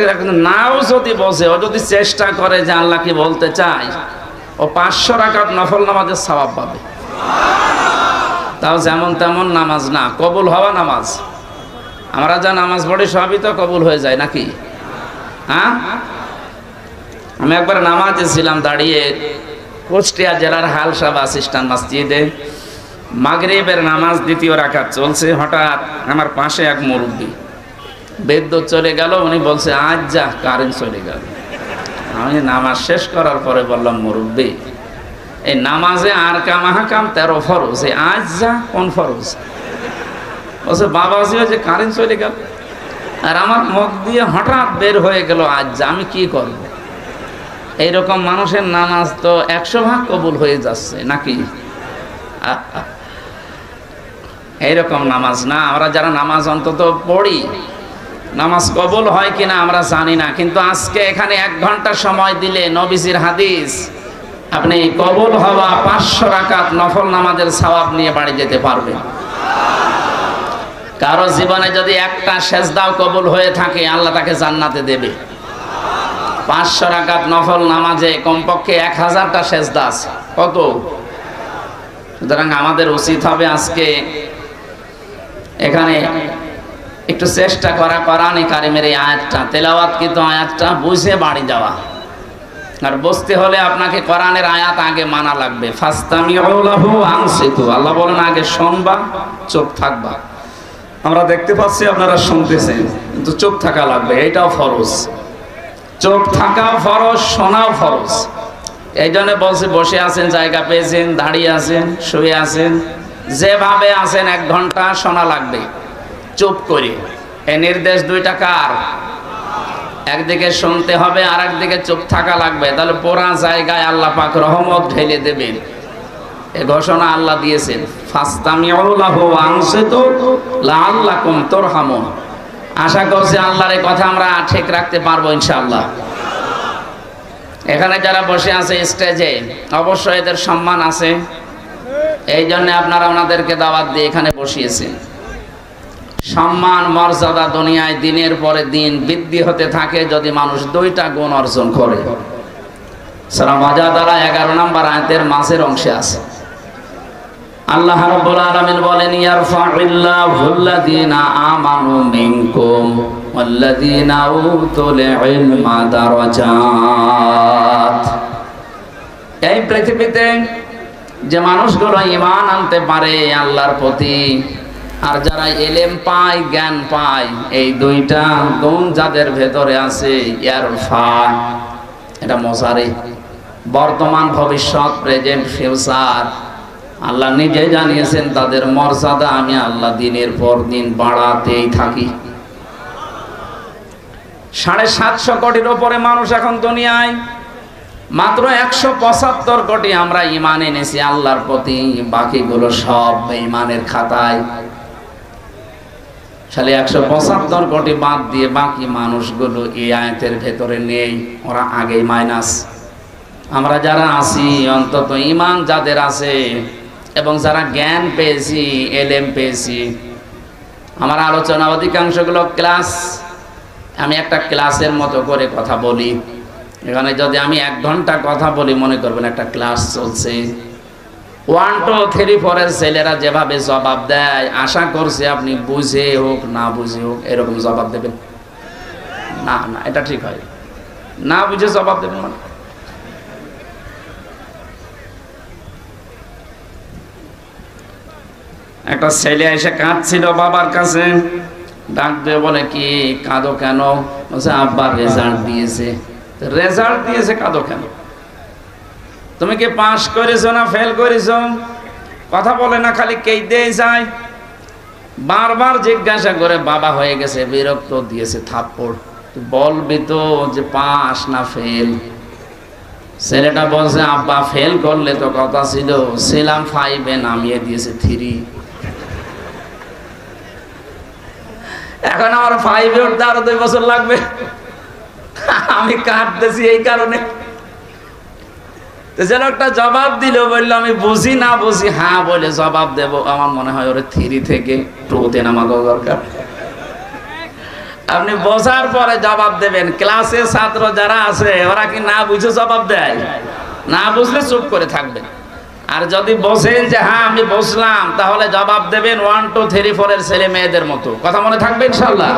নাও যদি বসে, ও যদি চেষ্টা করে যে আল্লাহ কি বলতে চায়, ও 500 রাকাত নফল নামাজের সওয়াব পাবে। তাও যেমন তেমন নামাজ না, কবুল হওয়া নামাজ। আমরা যা নামাজ পড়ি সবই তো কবুল হয়ে যায় নাকি? হ্যাঁ, আমি একবার নামাজে ছিলাম দাঁড়িয়ে কুষ্টিয়া জেলার হালসা বাস স্ট্যান্ড মসজিদে। মাগরিবের নামাজ 2য় রাকাত চলছে। হঠাৎ আমার পাশে এক মুরব্বী, বিদ্যুৎ চলে গেল, উনি বলছে আজ যা কারেন্ট চলে গেল। আমি নামাজ শেষ করার পরে বললাম, মুরব্বী এই নামাজে আর কাম আহকাম 13 ফরজ, আজ যা কোন ফরজ? বলছে বাবাজি ওই যে কারেন্ট চলে গেল। আর আমার মুখ দিয়ে হঠাৎ বের হয়ে গেল আজ যা। আমি কি করব? এইরকম মানুষের নামাজ তো 100 ভাগ কবুল হয়ে যাচ্ছে নাকি? এইরকম নামাজ না। আমরা যারা নামাজ অন্তত পড়ি, নামাজ কবুল হয় কিনা আমরা জানি না, কিন্তু আজকে এখানে 1 ঘন্টা সময় দিলে নবীজির হাদিস, আপনি কবুল হওয়া 500 রাকাত নফল নামাজের সওয়াব নিয়ে বাড়ি যেতে পারবেন। কারো জীবনে যদি একটা সেজদাও কবুল হয়ে থাকে, আল্লাহ তাকে জান্নাতে দেবে। 500 রাকাত নফল নামাজে কমপক্ষে 1000টা সেজদা আছে। কত? সুতরাং আমাদের উচিত হবে আজকে এখানে একটু চেষ্টা করা, কোরআনে কারিমের এই আয়াতটা তেলাওয়াত, কিন্তু আয়াতটা বুঝে বাড়ি যাওয়া। আর বুঝতে হলে আপনাকে কোরআনের আয়াত আগে মানা লাগবে। ফাস্তামিউ লাহু আনসিতু, আল্লাহ বলেন আগে শুনবা, চুপ থাকবা। আমরা দেখতে পাচ্ছি, আপনারা শুনতেছেন, কিন্তু চুপ থাকা লাগবে, এইটাও ফরজ। চুপ থাকা ফরজ, শোনাও ফরজ। এই জন্য বলছি, বসে আছেন, জায়গা পেয়েছেন, দাঁড়িয়ে আছেন, শুয়ে আছেন, যেভাবে আছেন 1 ঘন্টা শোনা লাগবে চুপ করে। এই নির্দেশ দুইটা কার? একদিকে শুনতে হবে আর একদিকে চুপ থাকা লাগবে, তাহলে পুরা জায়গায় আল্লাহ পাক রহমত ঢেলে দেবেন। এই ঘোষণা আল্লাহ দিয়েছেন, ফাসতামিউ লাহু ওয়া আনসিতু লাআল্লাকুম তুরহামুন। আশা করছি আল্লাহর এই কথা আমরা ঠিক রাখতে পারবো ইনশাআল্লাহ। এখানে যারা বসে আছে স্টেজে, অবশ্যই এদের সম্মান আছে, এই জন্য আপনারা ওনাদেরকে দাওয়াত দিয়ে এখানে বসিয়েছেন। সম্মান মর্যাদা দুনিয়ায় দিনের পরে দিন বৃদ্ধি হতে থাকে যদি মানুষ 2টা গুণ অর্জন করে। সূরা মুজাদালা 11 নম্বর আয়াতের মাঝের অংশে আছে। আল্লাহ রাব্বুল আলামিন বলেন, ইয়ারফা'িল্লাহুল্লাযীনা আমানু মিনকুম ওয়াল্লাযীনা উতুল ইলমা দারাজাত। এই পৃথিবীতে যে মানুষগুলো ঈমান আনতে পারে আল্লাহর প্রতি, আর যারা ইলম পায়, জ্ঞান পায়, এই 2টা গুণ যাদের ভেতরে আছে, ইয়ারফা, এটা মুজারি, বর্তমান, ভবিষ্যৎ, প্রেজেন্ট, ফিউচার, আল্লাহ নিজে জানিয়েছেন তাদের মর্যাদা আমি আল্লাহ দিনের পর দিন বাড়াতেই থাকি। 750 কোটির উপরে মানুষ এখন দুনিয়ায়, মাত্র 175 কোটি আমরা ঈমান এনেছি আল্লাহর প্রতি, বাকিগুলো সব ঈমানের খাতায়। 175 কোটি বাদ দিয়ে বাকি মানুষগুলো এই আয়াতের ভেতরে নেই, ওরা আগেই মাইনাস। আমরা যারা আছি, অন্তত ঈমান যাদের আছে এবং যারা জ্ঞান পেয়েছি, এলেম পেয়েছি, আমার আলোচনা অধিকাংশগুলো ক্লাস, আমি একটা ক্লাসের মতো করে কথা বলি। এখানে যদি আমি 1 ঘন্টা কথা বলি, মনে করবেন একটা ক্লাস চলছে। 1, 2, 3, 4 এর ছেলেরা যেভাবে জবাব দেয়, আশা করছি আপনি বুঝে হোক না বুঝে হোক এরকম জবাব দেবেন না। না, এটা ঠিক হয় না, বুঝে জবাব দেবেন মানে। একটা ছেলে এসে কাঁদছিল বাবার কাছে, ডাক দিয়ে বলে, কি কাঁদো কেন? বলছে, আব্বা রেজাল্ট দিয়েছে। রেজাল্ট দিয়েছে, কাঁদো কেন? তুমি কি পাস করেছো না ফেল করেছো? কথা বলে না, খালি কেঁদেই যায়। বারবার জিজ্ঞাসা করে, বাবা হয়ে গেছে, বিরক্ত দিয়েছে থাপ্পড়। বলবি তো যে পাস না ফেল। ছেলেটা বলছে, আব্বা ফেল করলে তো কথা ছিল, ছিলাম 5-এ, নামিয়ে দিয়েছে 3। এখন আমার 5-এ উঠতে আরো 2 বছর লাগবে। আমি কাটতেছি এই কারণে। যেন একটা জবাব দিল, বললো আমি বুঝি না বুঝি, হ্যাঁ বলে জবাব দেব। আমার মনে হয় ওরে 3 থেকে 2-তে নামানো দরকার। আপনি বোঝার পরে জবাব দেবেন। ক্লাসে ছাত্র যারা আছে, ওরা কি না বুঝে জবাব দেয়? না বুঝলে চুপ করে থাকবেন। আর যদি বোঝেন যে হ্যাঁ আমি বুঝলাম, তাহলে জবাব দেবেন 1, 2, 3, 4 এর ছেলে মেয়েদের মতো। কথা মনে থাকবে ইনশাআল্লাহ।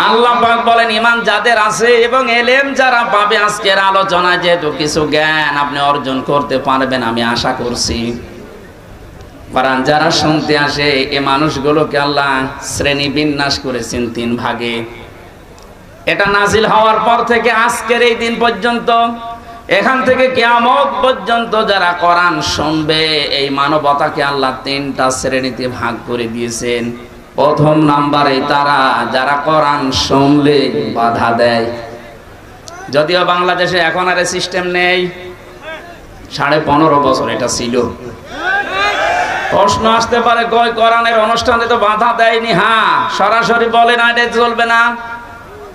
আল্লাহ পাক বলেন, ঈমান যাদের আছে এবং এলেম যারা পাবে, আজকের আলোচনায় যেহেতু কিছু জ্ঞান আপনি অর্জন করতে পারবেন আমি আশা করছি। কোরআন যারা শুনতে আসে, এই মানুষগুলোকে আল্লাহ শ্রেণী বিন্যাস করেছেন 3 ভাগে। এটা নাজিল হওয়ার পর থেকে আজকের এই দিন পর্যন্ত, এখান থেকে কিয়ামত পর্যন্ত যারা কোরআন শুনবে, এই মানবতাকে আল্লাহ 3টা শ্রেণীতে ভাগ করে দিয়েছেন। প্রথম নাম্বারে তারা যারা কোরআন শুনলে বাধা দেয়। যদিও বাংলাদেশে এখন আর এই সিস্টেম নেই, 15.5 বছর এটা ছিল। প্রশ্ন আসতে পারে, কই কোরআনের অনুষ্ঠানে তো বাধা দেয়নি। হ্যাঁ, সরাসরি বলে না এটা চলবে না,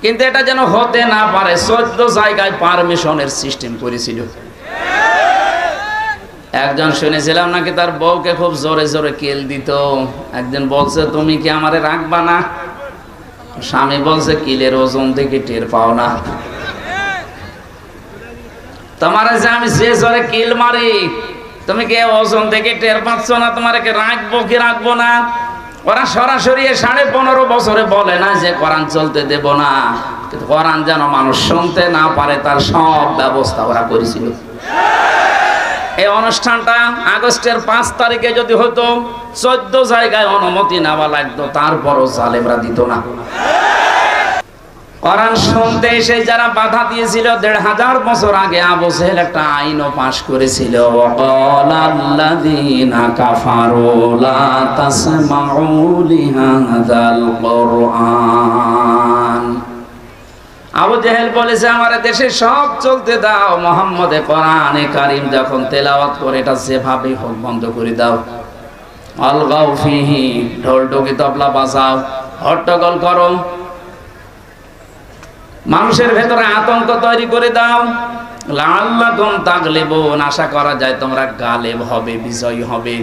কিন্তু এটা যেন হতে না পারে 14 জায়গায় পারমিশনের সিস্টেম করেছিল। একজন শুনেছিলাম নাকি তার বউকে খুব জোরে জোরে কেল দিত। একজন বলছে, তুমি কি আমারে রাখবা না? স্বামী বলছে, কিলের ওজন থেকে টের পাও না? তোমার যে আমি যে জোরে কিল মারি, তুমি কি ওজন থেকে টের পাচ্ছ না? তোমার কি রাখবো কি রাখবো না? ওরা সরাসরি 15.5 বছরে বলে না যে কোরআন চলতে দেব না, কিন্তু কোরআন যেন মানুষ শুনতে না পারে তার সব ব্যবস্থা ওরা করেছিল। এই অনুষ্ঠানটা আগস্টের 5 তারিখে যদি হতো 14 জায়গায় অনুমতি নেওয়া লাগতো, তারপরও জালেমরা দিত না। কোরআন শুনতে এসে যারা বাধা দিয়েছিল 1500 বছর আগে আবু জেহেল একটা আইনও পাশ করেছিল, ওয়াকালাল্লাযীনা কাফারু লা তাসমাউ লিহাযাল কুরআন। আবু জেহেল বলেছে আমার দেশে সব চলতে দাও, মুহাম্মদে কোরআনে কারীম যখন তেলাওয়াত করে এটা যেভাবে হোক বন্ধ করে দাও। আলগাউ ফিহি, ঢোল ঢোকি তবলা বাজাও, হট্টগোল করো, মানুষের ভেতরে আতঙ্ক তৈরি করে দাও। লাআল্লাকুম তাগলিবুন, আশা করা যায় তোমরা গালেব হবে, বিজয়ী হবে।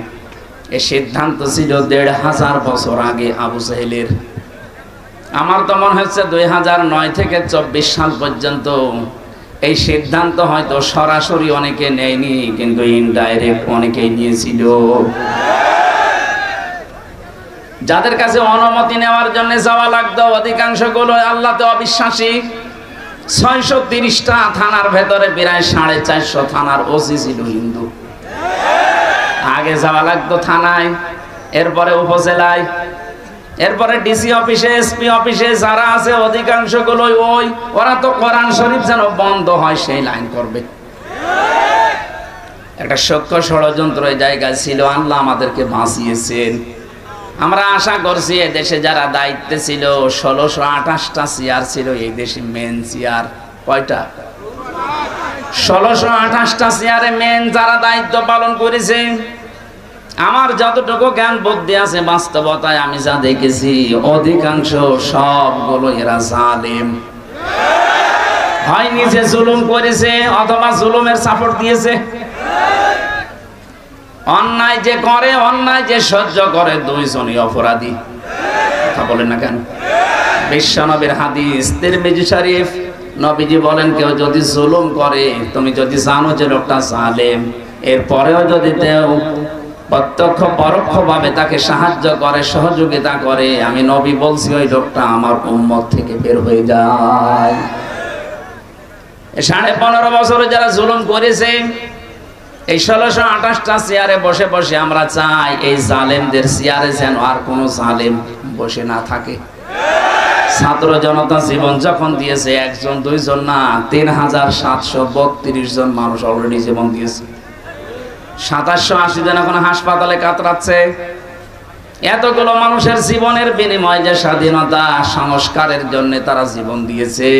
এই সিদ্ধান্ত ছিল 1500 বছর আগে আবু জেহেলের। আমার তো মনে হচ্ছে 2009 থেকে 24 সাল পর্যন্ত এই সিদ্ধান্ত হয়তো সরাসরি অনেকে নেয়নি, কিন্তু ইনডাইরেক্ট অনেকেই নিয়েছিল। যাদের কাছে অনুমতি নেওয়ার জন্য যাওয়া লাগতো অধিকাংশ গুলো আল্লাহতে অবিশ্বাসী। 630টা থানার ভেতরে প্রায় 450 থানার ওসি ছিল হিন্দু। আগে যাওয়া লাগতো থানায়, এরপরে উপজেলায়, এরপরে ডিসি অফিসে, এসপি অফিসে। যারা আছে অধিকাংশ গুলো ওরা তো কোরআন শরীফ যেন বন্ধ হয় সেই লাইন করবে। একটা সূক্ষ্ম ষড়যন্ত্র এই জায়গায় ছিল। আল্লাহ আমাদেরকে বাঁচিয়েছেন। আমরা আশা করছি এই দেশে যারা দায়িত্বে ছিল 1628টা চেয়ার ছিল এই দেশে মেন চেয়ার। কয়টা? 1628টা চেয়ারে মেন যারা দায়িত্ব পালন করেছে। আমার যতটুকু জ্ঞান বুদ্ধি আছে বাস্তবতায় আমি যা দেখেছি অধিকাংশ সবগুলো এরা জালেম। হয় নিজে জুলুম করেছে অথবা জুলুমের সাপোর্ট দিয়েছে। অন্যায় যে করে, অন্যায় যে সহ্য করে, দুইজনই অপরাধী। কথা বলেন না কেন? বিশ্বনবীর হাদিস তিরমিজি শরীফ, নবীজি বলেন কেউ যদি জুলুম করে, তুমি যদি জানো যে লোকটা জালেম, এরপরেও যদি কেউ প্রত্যক্ষ পরোক্ষ ভাবে তাকে সাহায্য করে, সহযোগিতা করে, আমি নবী বলছি ওই লোকটা আমার উম্মত থেকে বের হয়ে যায়। 15.5 বছরে যারা জুলুম করেছে, এই 1628টা চেয়ারে বসে বসে আমরা চাই এই জালেমদের চেয়ারে যেন আর কোনো জালেম বসে না থাকে। ছাত্র জনতা জীবন যখন দিয়েছে, একজন দুইজন না, 3732 জন মানুষ অলরেডি জীবন দিয়েছে। 2780 জন এখন হাসপাতালে কাতরাচ্ছে। এতগুলো মানুষের জীবনের বিনিময়ে যে স্বাধীনতা সংস্কারের জন্য তারা জীবন দিয়েছে,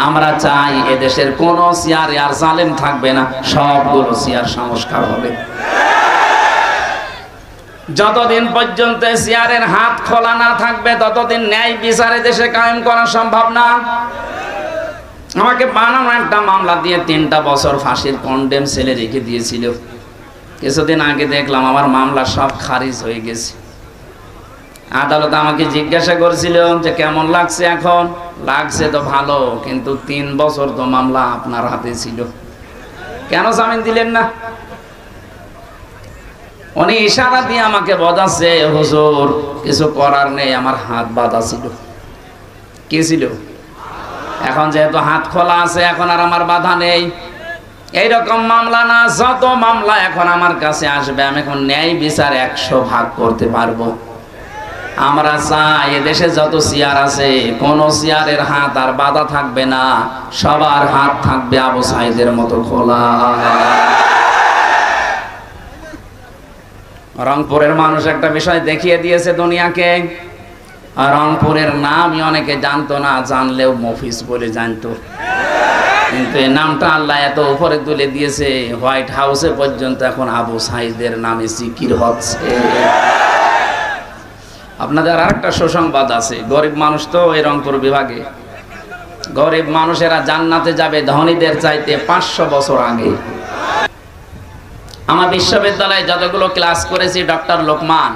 আমরা চাই এদেশের কোন চেয়ারে আর জালেম থাকবে না, সবগুলো চেয়ার সংস্কার হবে। যতদিন পর্যন্ত চেয়ারের হাত খোলা না থাকবে ততদিন ন্যায় বিচারে দেশে কায়েম করা সম্ভব না। আমাকে বানানো একটা মামলা দিয়ে 3টা বছর ফাঁসির কন্ডেম সেলে রেখে দিয়েছিল। কিছুদিন আগে দেখলাম আমার মামলা সব খারিজ হয়ে গেছে। আদালত আমাকে জিজ্ঞাসা করেছিল যে কেমন লাগছে এখন? লাগছে তো ভালো, কিন্তু 3 বছর তো মামলা আপনার হাতে ছিল, কেন জামিন দিলেন না? উনি ইশারা দিয়ে আমাকে বোঝাচ্ছে, হুজুর কিছু করার নেই, আমার হাত বাঁধা ছিল। কি ছিল? এখন যেহেতু হাত খোলা আছে, এখন আর আমার বাধা নেই। এইরকম মামলা না, যত মামলা এখন আমার কাছে আসবে আমি এখন ন্যায় বিচার 100 ভাগ করতে পারবো। আমরা চাই এদেশে যত চেয়ার আছে কোন চেয়ারের হাত আর বাধা থাকবে না, সবার হাত থাকবে আবু সাইদের মতো খোলা। রংপুরের মানুষ একটা বিষয় দেখিয়ে দিয়েছে দুনিয়াকে। রংপুরের নামই অনেকে জানতো না, জানলেও মফিজ বলে জানতো, কিন্তু এই নামটা আল্লাহ এত উপরে তুলে দিয়েছে, হোয়াইট হাউসে পর্যন্ত এখন আবু সাইদের নামে জিকির হচ্ছে। আপনাদের আরেকটা সুসংবাদ আছে, গরিব মানুষ তো এই রংপুর বিভাগে, গরিব মানুষেরা জান্নাতে যাবে ধনীদের চাইতে 500 বছর আগে। আমার বিশ্ববিদ্যালয়ে যতগুলো ক্লাস করেছি, ডক্টর লোকমান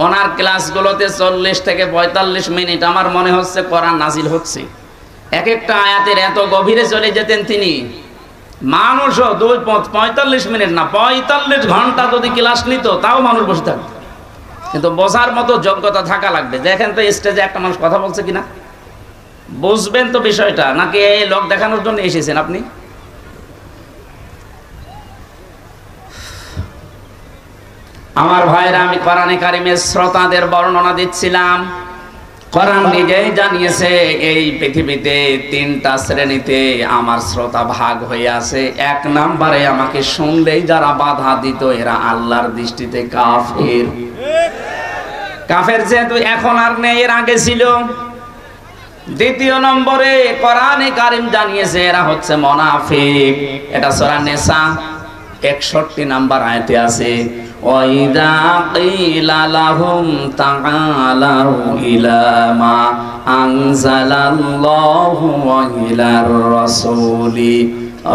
ওনার ক্লাসগুলোতে 40 থেকে 45 মিনিট আমার মনে হচ্ছে কোরআন নাজিল হচ্ছে। এক একটা আয়াতের এত গভীরে চলে যেতেন তিনি। মানুষও 45 মিনিট না, 45 ঘন্টা যদি ক্লাস নিত তাও মানুষ বসে থাকতো, কিন্তু বোঝার মতো যোগ্যতা থাকা লাগবে। দেখেন তো স্টেজে একটা মানুষ কথা বলছে কিনা, বুঝবেন তো বিষয়টা, নাকি এই লোক দেখানোর জন্য এসেছেন আপনি? আমার ভাইরা, আমি কোরআনে কারিমের শ্রোতাদের বর্ণনা দিচ্ছিলাম। কোরআন নিজেই জানিয়েছে এই পৃথিবীতে তিনটা শ্রেণীতে আমার শ্রোতা ভাগ হয়ে আছে। এক নম্বরে আমাকে শুনলেই যারা বাধা দিত এরা আল্লাহর দৃষ্টিতে কাফের। কাফের যেহেতু এখন আর নেই, এর আগে ছিল। দ্বিতীয় নম্বরে কোরআনে কারিম জানিয়েছে এরা হচ্ছে মুনাফিক। এটা সূরা নিসা 61 নম্বর আয়াতে আছে, ওয়াইদা কিলা লাহুম তাআলাউ ইলা মা আনজালাল্লাহু ওয়া ইলার রাসূলি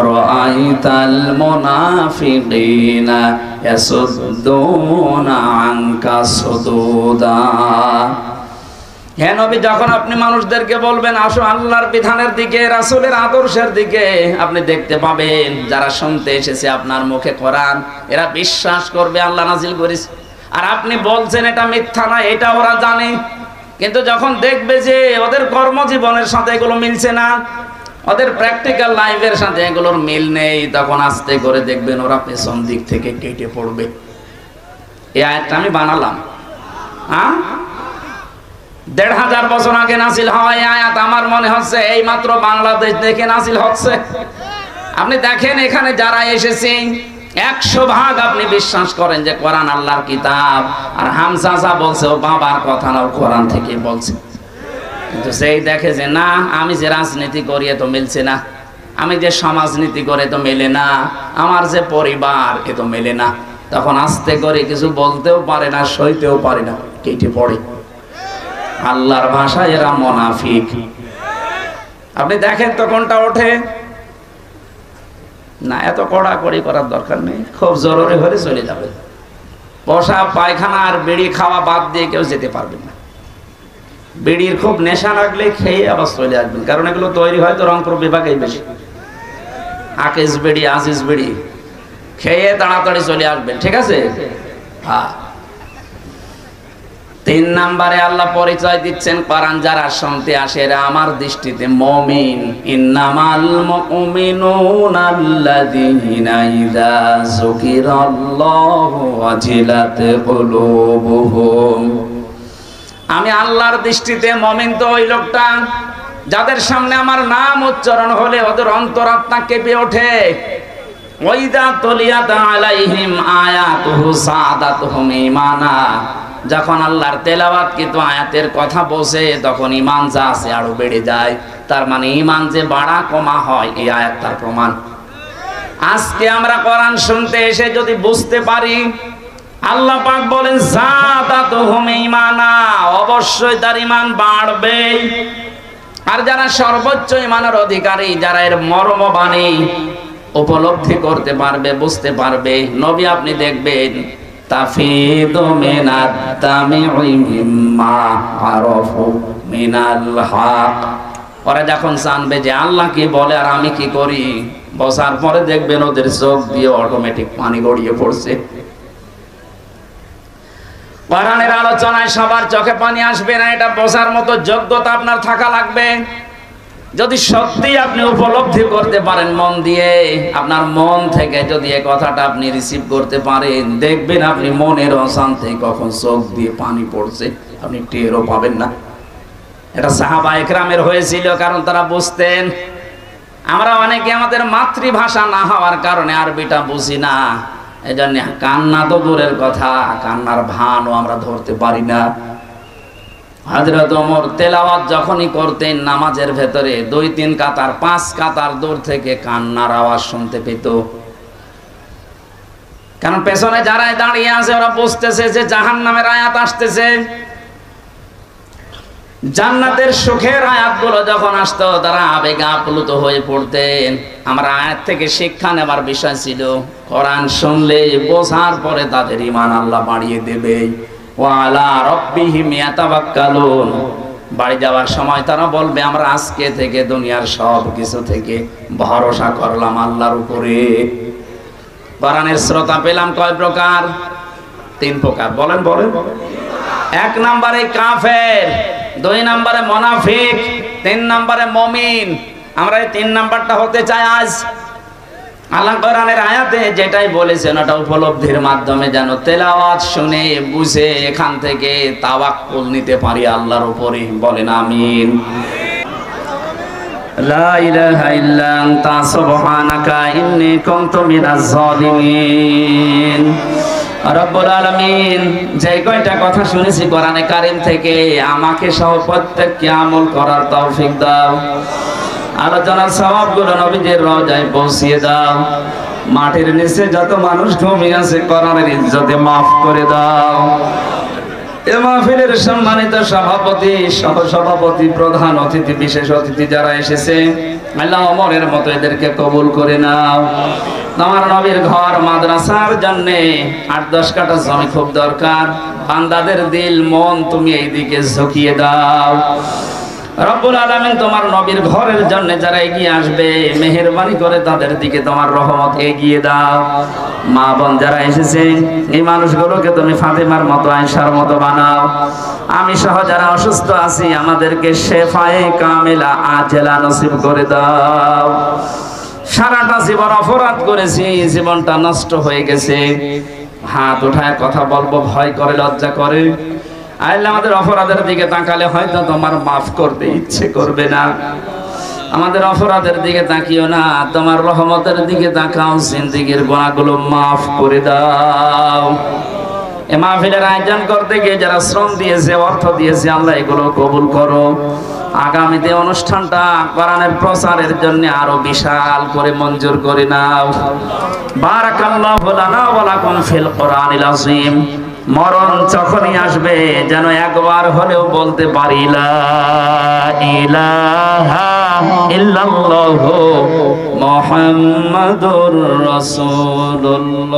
রাআইতাল মুনাফিকিনা ইয়াসুদ্দুনা আনকা সুদুদা। হে নবী, যখন আপনি মানুষদেরকে বলবেন আসো আল্লাহর বিধানের দিকে, রাসূলের আদর্শের দিকে, আপনি দেখতে পাবেন যারা শুনতে এসেছে আপনার মুখে কোরআন, এরা বিশ্বাস করবে আল্লাহ নাজিল করেছে। আর আপনি বলছেন এটা মিথ্যা না, এটা ওরা জানে। কিন্তু যখন দেখবে যে ওদের কর্মজীবনের সাথে এগুলো মিলছে না, ওদের প্র্যাকটিক্যাল লাইফের সাথে এগুলোর মিল নেই, তখন আস্তে করে দেখবেন ওরা পেছন দিক থেকে কেটে পড়বে। এই আয়াতটা আমি বানালাম, হ্যাঁ, ১৫০০ বছর আগে নাজিল হওয়া এই আয়াত আমার মনে হচ্ছে এই মাত্র বাংলাদেশ থেকে নাজিল হচ্ছে। আপনি দেখেন এখানে যারা এসেছে ১০০% আপনি বিশ্বাস করেন যে কোরআন আল্লাহর কিতাব। আর হামজাজা বলছে ও বাবার কথা না, ও কোরআন থেকে বলছে। কিন্তু সেই দেখে যে না, আমি যে রাজনীতি করি এ তো মিলছে না, আমি যে সমাজনীতি করে তো মেলে না, আমার যে পরিবার এ তো মেলে না, তখন আস্তে করে কিছু বলতেও পারে না, সইতেও পারে না, কেটে পড়ে। আল্লাহর ভাষায় এরা মুনাফিক। আপনি দেখেন তো কোনটা ওঠে না। এত কড়াকড়ি করার দরকার নেই, খুব জরুরি হলে চলে যাবে। বসা পায়খানা আর বিড়ি খাওয়া বাদ দিয়ে কেউ যেতে পারবে না। বিড়ির খুব নেশা লাগলে খেয়ে আবার চলে আসবেন, কারণ এগুলো তৈরি হয় তো রংপুর বিভাগেই বেশি। আকিস বিড়ি, আজিজ বিড়ি খেয়ে তাড়াতাড়ি চলে আসবেন, ঠিক আছে? হ্যাঁ। ৩ নম্বরে আল্লাহ পরিচয় দিচ্ছেন কোরআন যারা শুনতে আসে এরা আমার দৃষ্টিতে মুমিন। ইন্নামাল মুমিনুনা আল্লাযীনা ইযা যুকিরাল্লাহু ওয়াজিলাত কুলুবুহুম। আমি আল্লাহর দৃষ্টিতে মুমিন তো ওই লোকটা যাদের সামনে আমার নাম উচ্চারণ হলে ওদের অন্তরাত্মা কেঁপে ওঠে। ওয়াইদা তুলিয়াত আলাইহিম আয়াতুহু সাদাতুহুম ঈমানা। যখন আল্লাহর তেলাওয়াত কিন্তু আয়াতের কথা বসে তখন ঈমান যা আছে আরো বেড়ে যায়। তার মানে ঈমান যে বাড়া কমা হয় এই আয়াত তার প্রমাণ। আজকে আমরা কোরআন শুনতে এসে যদি বুঝতে পারি আল্লাহ পাক বলেন যাদাতুহুম ঈমানা, অবশ্যই তার ঈমান বাড়বে। আর যারা সর্বোচ্চ ঈমানের অধিকারী, যারা এর মর্মবাণী উপলব্ধি করতে পারবে, বুঝতে পারবে, নবী আপনি দেখবেন তাফিদু মিনাত তামিঈ মিম্মা আরাফু মিনাল হক। ওরা যখন জানবে যে আল্লাহ কি বলে আর আমি কি করি, বসার পরে দেখবেন ওদের চোখ দিয়ে অটোমেটিক পানি গড়িয়ে পড়ছে। কোরআনের আলোচনায় সবার চোখে পানি আসবে না, এটা বোঝার মতো যোগ্যতা আপনার থাকা লাগবে। যদি সত্যি আপনি উপলব্ধি করতে পারেন মন দিয়ে, আপনার মন থেকে যদি এই কথাটা আপনি রিসিভ করতে পারেন, দেখবেন আপনি মনের অশান্তি কখন চোখ দিয়ে পানি পড়ছে আপনি টেরও পাবেন না। এটা সাহাবা একরামের হয়েছিল, কারণ তারা বুঝতেন। আমরা অনেকে আমাদের মাতৃভাষা না হওয়ার কারণে আরবিটা বুঝি না, এজন্য কান্না তো দূরের কথা, কান্নার ভানও আমরা ধরতে পারি না। হযরত ওমর তেলাওয়াত যখনই করতেন নামাজের ভেতরে 2-3 কাতার 5 কাতার দূর থেকে কান্নার আওয়াজ শুনতে পেত। কারণ পেছনে যারাই দাঁড়িয়ে আছে ওরা বুঝতেছে যে জাহান্নামের আয়াত আসতেছে। জান্নাতের সুখের আয়াতগুলো যখন আসতো তারা আবেগে আপ্লুত হয়ে পড়তেন। আমরা আয়াত থেকে শিক্ষা নেবার বিষয় ছিল কোরআন শুনলে বোঝার পরে তাদের ঈমান আল্লাহ বাড়িয়ে দেবে। ওয়া আলা রাব্বিহিম ইয়াতাওয়াক্কালুন। বাড়ি যাওয়ার সময় তারা বলবে আমরা আজকে থেকে দুনিয়ার সব কিছু থেকে ভরসা করলাম আল্লাহর উপরে। কোরআনের শ্রোতা পেলাম কয় প্রকার? 3 প্রকার। বলেন বলেন। 1 নম্বরে কাফের, 2 নম্বরে মুনাফিক, 3 নম্বরে মুমিন। আমরা এই 3 নাম্বারটা হতে চাই আজ। আল্লাহ কোরআনের আয়াতে যেটাই বলেছেন ওটা উপলব্ধির মাধ্যমে যেন তেলাওয়াত শুনে বুঝে এখান থেকে তাওয়াক্কুল নিতে পারি আল্লাহর উপরে। বলেন আমিন। লা ইলাহা ইল্লা আনতা সুবহানাকা ইন্নী কুনতু মিনাজ জালিমিন। রব্বুল আলামিন যে কয়টা কথা শুনেছি কোরআনে কারীম থেকে আমাকে সহ প্রত্যেককে আমল করার তৌফিক দাও। আলোচনার সওয়াবগুলো নবীজির রওজায় পৌঁছিয়ে দাও। মাটির নিচে যত মানুষ ঘুমিয়ে আছে কোরআনের ইজ্জতে মাফ করে দাও। এ মাহফিলের সম্মানিত সভাপতি, সহসভাপতি, প্রধান অতিথি, বিশেষ অতিথি যারা এসেছে আল্লাহ ওমরের মতো এদেরকে কবুল করে নাও। আমার নবীর ঘর মাদ্রাসার জন্য ৮-১০ কাঠা জমি খুব দরকার। বান্দাদের দিল মন তুমি এইদিকে ঝুঁকিয়ে দাও। রব্বুল আলামিন তোমার নবীর ঘরের জন্য যারা এগিয়ে আসবে মেহেরবানি করে তাদের দিকে তোমার রহমত এগিয়ে দাও। মা বোন যারা এসেছে এই মানুষগুলোকে তুমি ফাতেমার মতো, আয়েশার মতো বানাও। আমি সহ যারা অসুস্থ আছি আমাদেরকে শেফায়ে কামিলা আজেলা নসিব করে দাও। সারাটা জীবন অপরাধ করেছি, জীবনটা নষ্ট হয়ে গেছে। হাত উঠায় কথা বলবো ভয় করে, লজ্জা করে। আল্লাহ আমাদের অপরাধের দিকে তাকালে হয়তো তোমার মাফ করতে ইচ্ছে করবে না। আমাদের অপরাধের দিকে তাকিও না, তোমার রহমতের দিকে তাকাও। জিন্দেগীর গুনাহগুলো মাফ করে দাও। এ মাহফিলের আয়োজন করতে গিয়ে যারা শ্রম দিয়েছে, অর্থ দিয়েছে, আল্লাহ এগুলো কবুল করো। আগামীতে অনুষ্ঠানটা কোরআনের প্রচারের জন্য আরো বিশাল করে মঞ্জুর করে নাও। বারাকাল্লাহু লানা ওয়া লাকুম ফিল কোরআনিল আযীম। মরণ যখনই আসবে যেন একবার হলেও বলতে পারি লা ইলাহা ইল্লাল্লাহু মুহাম্মাদুর রাসূলুল্লাহ।